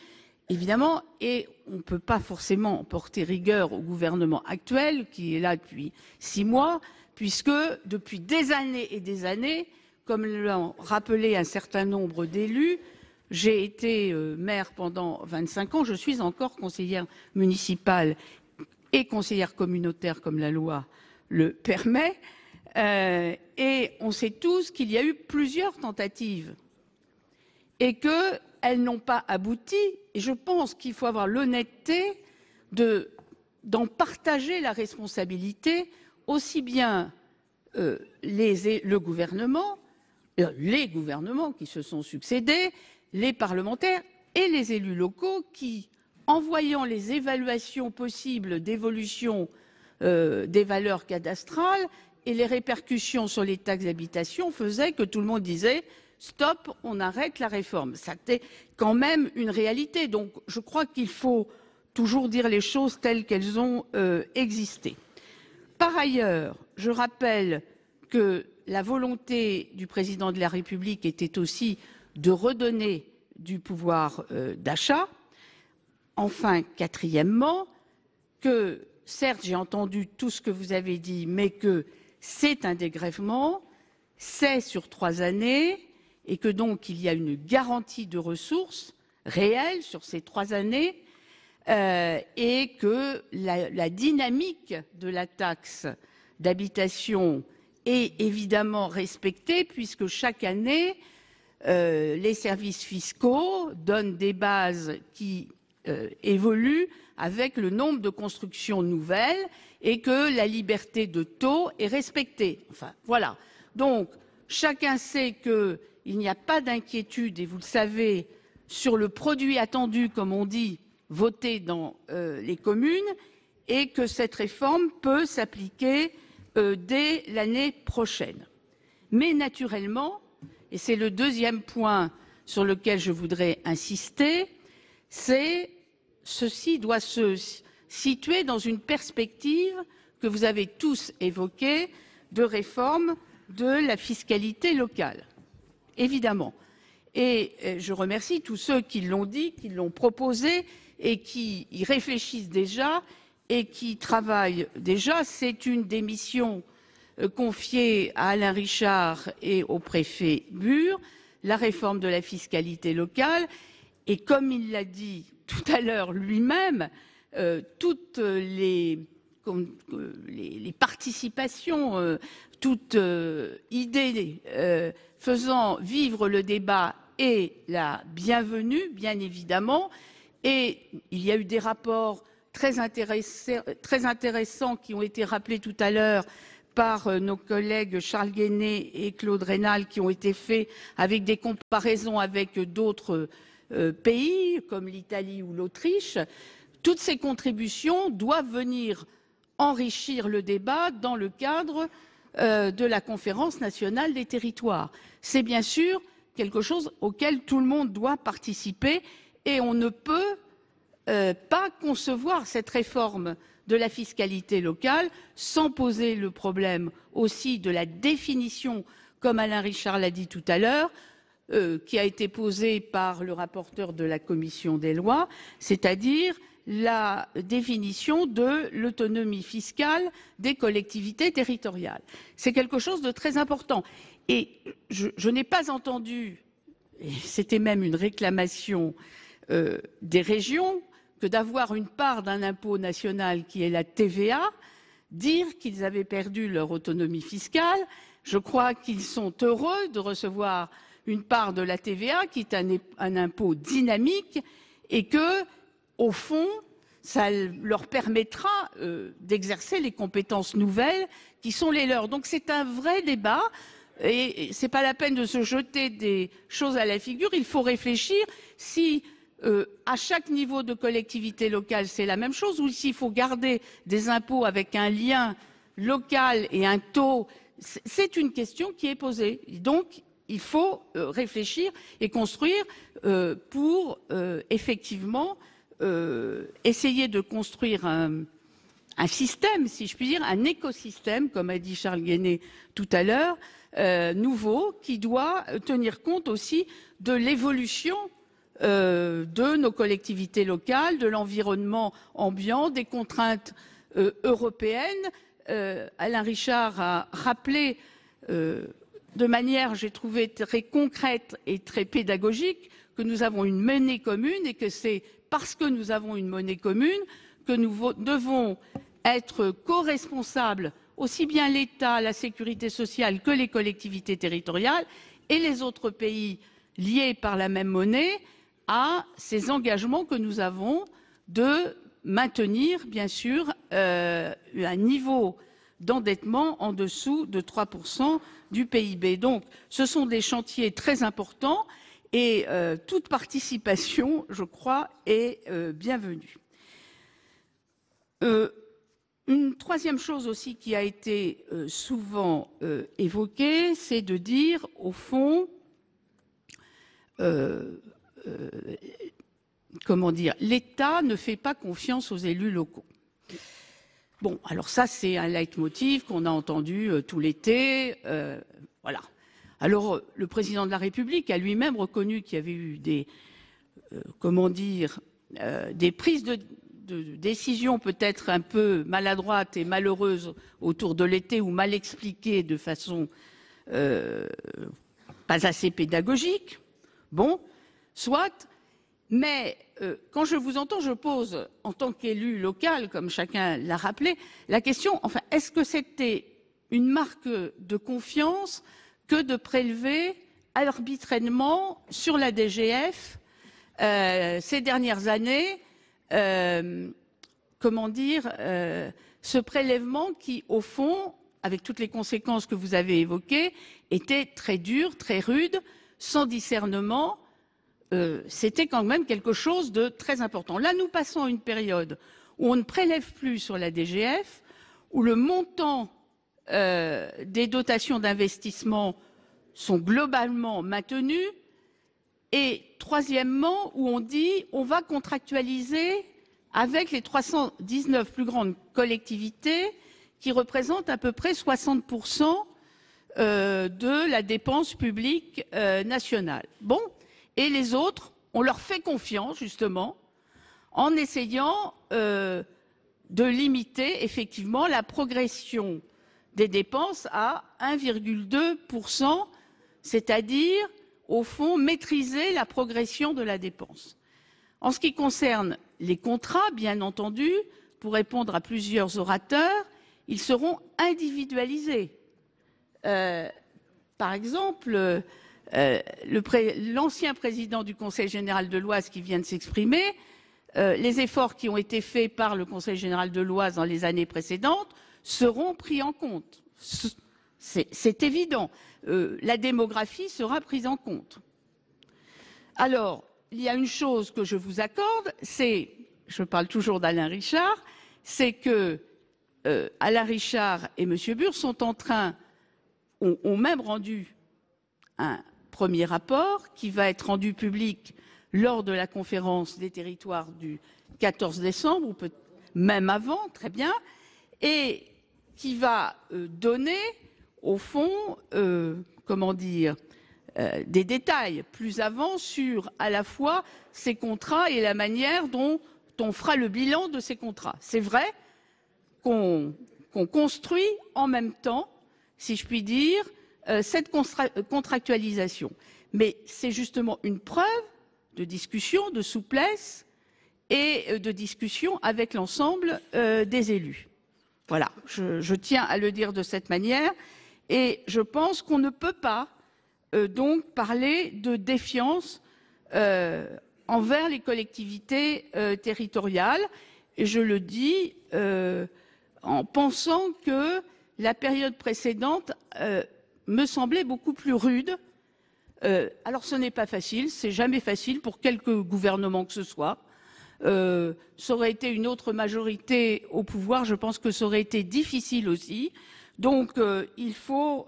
évidemment, et on ne peut pas forcément porter rigueur au gouvernement actuel, qui est là depuis 6 mois, puisque depuis des années et des années, comme l'ont rappelé un certain nombre d'élus, j'ai été maire pendant 25 ans, je suis encore conseillère municipale et conseillère communautaire, comme la loi le permet, et on sait tous qu'il y a eu plusieurs tentatives et qu'elles n'ont pas abouti. Et je pense qu'il faut avoir l'honnêteté d'en partager la responsabilité, aussi bien le gouvernement, les gouvernements qui se sont succédés, les parlementaires et les élus locaux qui, en voyant les évaluations possibles d'évolution des valeurs cadastrales et les répercussions sur les taxes d'habitation, faisaient que tout le monde disait « stop, on arrête la réforme ». C'était quand même une réalité. Donc je crois qu'il faut toujours dire les choses telles qu'elles ont existé. Par ailleurs, je rappelle que la volonté du président de la République était aussi de redonner du pouvoir d'achat. Enfin, quatrièmement, que certes, j'ai entendu tout ce que vous avez dit, mais que c'est un dégrèvement, c'est sur 3 années, et que donc il y a une garantie de ressources réelles sur ces 3 années, et que la dynamique de la taxe d'habitation est évidemment respectée, puisque chaque année, les services fiscaux donnent des bases qui évoluent avec le nombre de constructions nouvelles et que la liberté de taux est respectée. Enfin, voilà. Donc, chacun sait qu'il n'y a pas d'inquiétude, et vous le savez, sur le produit attendu, comme on dit, voté dans les communes, et que cette réforme peut s'appliquer dès l'année prochaine. Mais naturellement, et c'est le deuxième point sur lequel je voudrais insister, ceci doit se situer dans une perspective que vous avez tous évoquée de réforme de la fiscalité locale, évidemment. Et je remercie tous ceux qui l'ont dit, qui l'ont proposé et qui y réfléchissent déjà et qui travaillent déjà. C'est une des missions confiée à Alain Richard et au préfet Bure, la réforme de la fiscalité locale. Et comme il l'a dit tout à l'heure lui-même, toutes les participations, toute idée faisant vivre le débat est la bienvenue, bien évidemment. Et il y a eu des rapports très intéressants qui ont été rappelés tout à l'heure par nos collègues Charles Guené et Claude Raynal, qui ont été faits avec des comparaisons avec d'autres pays, comme l'Italie ou l'Autriche. Toutes ces contributions doivent venir enrichir le débat dans le cadre de la Conférence nationale des territoires. C'est bien sûr quelque chose auquel tout le monde doit participer, et on ne peut pas concevoir cette réforme de la fiscalité locale sans poser le problème aussi de la définition, comme Alain Richard l'a dit tout à l'heure, qui a été posée par le rapporteur de la commission des lois, c'est-à-dire la définition de l'autonomie fiscale des collectivités territoriales. C'est quelque chose de très important. Et je n'ai pas entendu, et c'était même une réclamation des régions, que d'avoir une part d'un impôt national qui est la TVA, dire qu'ils avaient perdu leur autonomie fiscale. Je crois qu'ils sont heureux de recevoir une part de la TVA qui est un impôt dynamique et que, au fond, ça leur permettra d'exercer les compétences nouvelles qui sont les leurs. Donc c'est un vrai débat et ce n'est pas la peine de se jeter des choses à la figure. Il faut réfléchir si à chaque niveau de collectivité locale c'est la même chose ou s'il faut garder des impôts avec un lien local et un taux c'est une question qui est posée. Donc, il faut réfléchir et construire pour effectivement essayer de construire un système, si je puis dire, un écosystème, comme a dit Charles Guené tout à l'heure, nouveau, qui doit tenir compte aussi de l'évolution de nos collectivités locales, de l'environnement ambiant, des contraintes européennes. Alain Richard a rappelé de manière, j'ai trouvé, très concrète et très pédagogique, que nous avons une monnaie commune et que c'est parce que nous avons une monnaie commune que nous devons être co-responsables, aussi bien l'État, la sécurité sociale que les collectivités territoriales et les autres pays liés par la même monnaie à ces engagements que nous avons de maintenir, bien sûr, un niveau d'endettement en dessous de 3% du PIB. Donc, ce sont des chantiers très importants et toute participation, je crois, est bienvenue. Une troisième chose aussi qui a été souvent évoquée, c'est de dire, au fond, comment dire, l'État ne fait pas confiance aux élus locaux. Bon, alors ça, c'est un leitmotiv qu'on a entendu tout l'été. Voilà. Alors, le président de la République a lui-même reconnu qu'il y avait eu des, comment dire, des prises de décisions peut-être un peu maladroites et malheureuses autour de l'été ou mal expliquées de façon pas assez pédagogique. Bon, soit, mais quand je vous entends, je pose, en tant qu'élu local, comme chacun l'a rappelé, la question, enfin, est-ce que c'était une marque de confiance que de prélever arbitrairement sur la DGF ces dernières années, comment dire, ce prélèvement qui, au fond, avec toutes les conséquences que vous avez évoquées, était très dur, très rude, sans discernement. C'était quand même quelque chose de très important. Là, nous passons à une période où on ne prélève plus sur la DGF, où le montant des dotations d'investissement sont globalement maintenus, et troisièmement, où on dit on va contractualiser avec les 319 plus grandes collectivités qui représentent à peu près 60% de la dépense publique nationale. Bon, et les autres, on leur fait confiance justement en essayant de limiter effectivement la progression des dépenses à 1,2%, c'est-à-dire au fond maîtriser la progression de la dépense. En ce qui concerne les contrats, bien entendu, pour répondre à plusieurs orateurs, ils seront individualisés. Par exemple, l'ancien président du Conseil général de l'Oise qui vient de s'exprimer, les efforts qui ont été faits par le Conseil général de l'Oise dans les années précédentes seront pris en compte. C'est évident. La démographie sera prise en compte. Alors, il y a une chose que je vous accorde, c'est, je parle toujours d'Alain Richard, c'est que Alain Richard et M. Bur sont en train, ont même rendu un premier rapport qui va être rendu public lors de la conférence des territoires du 14 décembre, ou peut même avant, très bien, et qui va donner, au fond, comment dire, des détails plus avant sur à la fois ces contrats et la manière dont on fera le bilan de ces contrats. C'est vrai qu'on construit en même temps, si je puis dire, cette contractualisation. Mais c'est justement une preuve de discussion, de souplesse et de discussion avec l'ensemble des élus. Voilà, je tiens à le dire de cette manière et je pense qu'on ne peut pas donc parler de défiance envers les collectivités territoriales. Et je le dis en pensant que la période précédente me semblait beaucoup plus rude. Alors ce n'est pas facile, c'est jamais facile pour quelque gouvernement que ce soit. Ça aurait été une autre majorité au pouvoir, je pense que ça aurait été difficile aussi Donc, il faut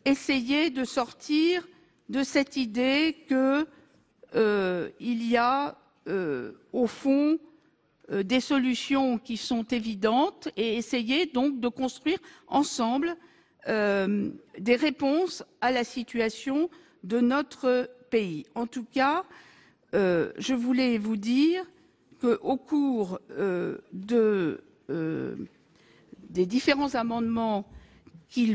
essayer de sortir de cette idée qu'il y a, au fond, des solutions qui sont évidentes et essayer donc de construire ensemble des réponses à la situation de notre pays. En tout cas, je voulais vous dire qu'au cours des différents amendements qui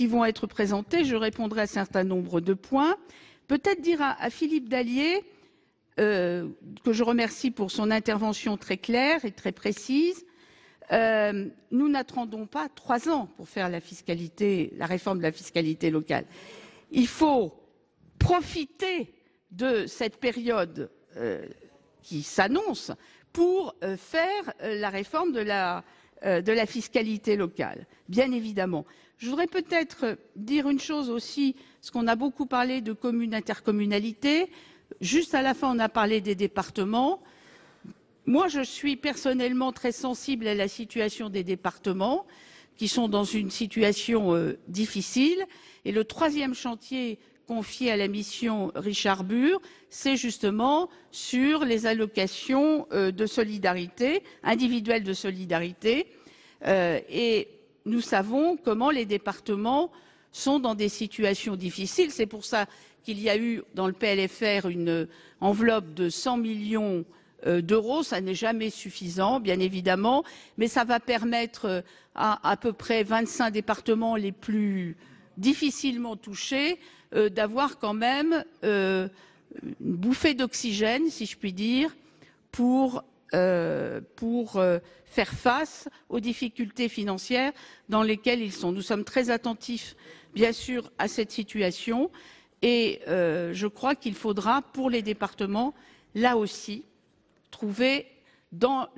vont être présentés, je répondrai à un certain nombre de points. Peut-être dire à Philippe Dallier, que je remercie pour son intervention très claire et très précise, nous n'attendons pas 3 ans pour faire la réforme de la fiscalité locale. Il faut profiter de cette période qui s'annonce pour faire la réforme de la fiscalité locale, bien évidemment. Je voudrais peut-être dire une chose aussi, parce qu'on a beaucoup parlé de communes, intercommunalités. Juste à la fin, on a parlé des départements. Moi, je suis personnellement très sensible à la situation des départements qui sont dans une situation difficile. Et le 3e chantier confié à la mission Richard Burr, c'est justement sur les allocations de solidarité, individuelles de solidarité. Et nous savons comment les départements sont dans des situations difficiles. C'est pour ça qu'il y a eu dans le PLFR une enveloppe de 100 millions d'euros. Ça n'est jamais suffisant, bien évidemment, mais ça va permettre à peu près 25 départements les plus difficilement touchés d'avoir quand même une bouffée d'oxygène, si je puis dire, pour faire face aux difficultés financières dans lesquelles ils sont. Nous sommes très attentifs, bien sûr, à cette situation et je crois qu'il faudra, pour les départements, là aussi, trouver dans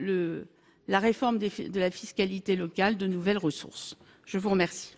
la réforme de la fiscalité locale de nouvelles ressources. Je vous remercie.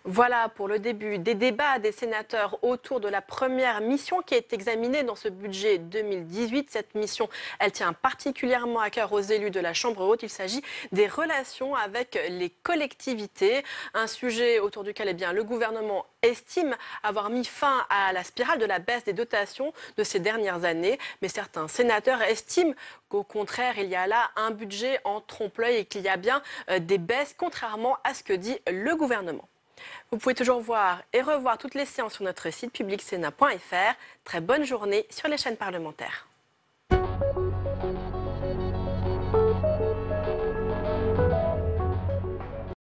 Voilà pour le début des débats des sénateurs autour de la première mission qui est examinée dans ce budget 2018. Cette mission, elle tient particulièrement à cœur aux élus de la Chambre haute. Il s'agit des relations avec les collectivités, un sujet autour duquel le gouvernement estime avoir mis fin à la spirale de la baisse des dotations de ces dernières années. Mais certains sénateurs estiment qu'au contraire, il y a là un budget en trompe-l'œil et qu'il y a bien des baisses, contrairement à ce que dit le gouvernement. Vous pouvez toujours voir et revoir toutes les séances sur notre site publicsena.fr. Très bonne journée sur les chaînes parlementaires.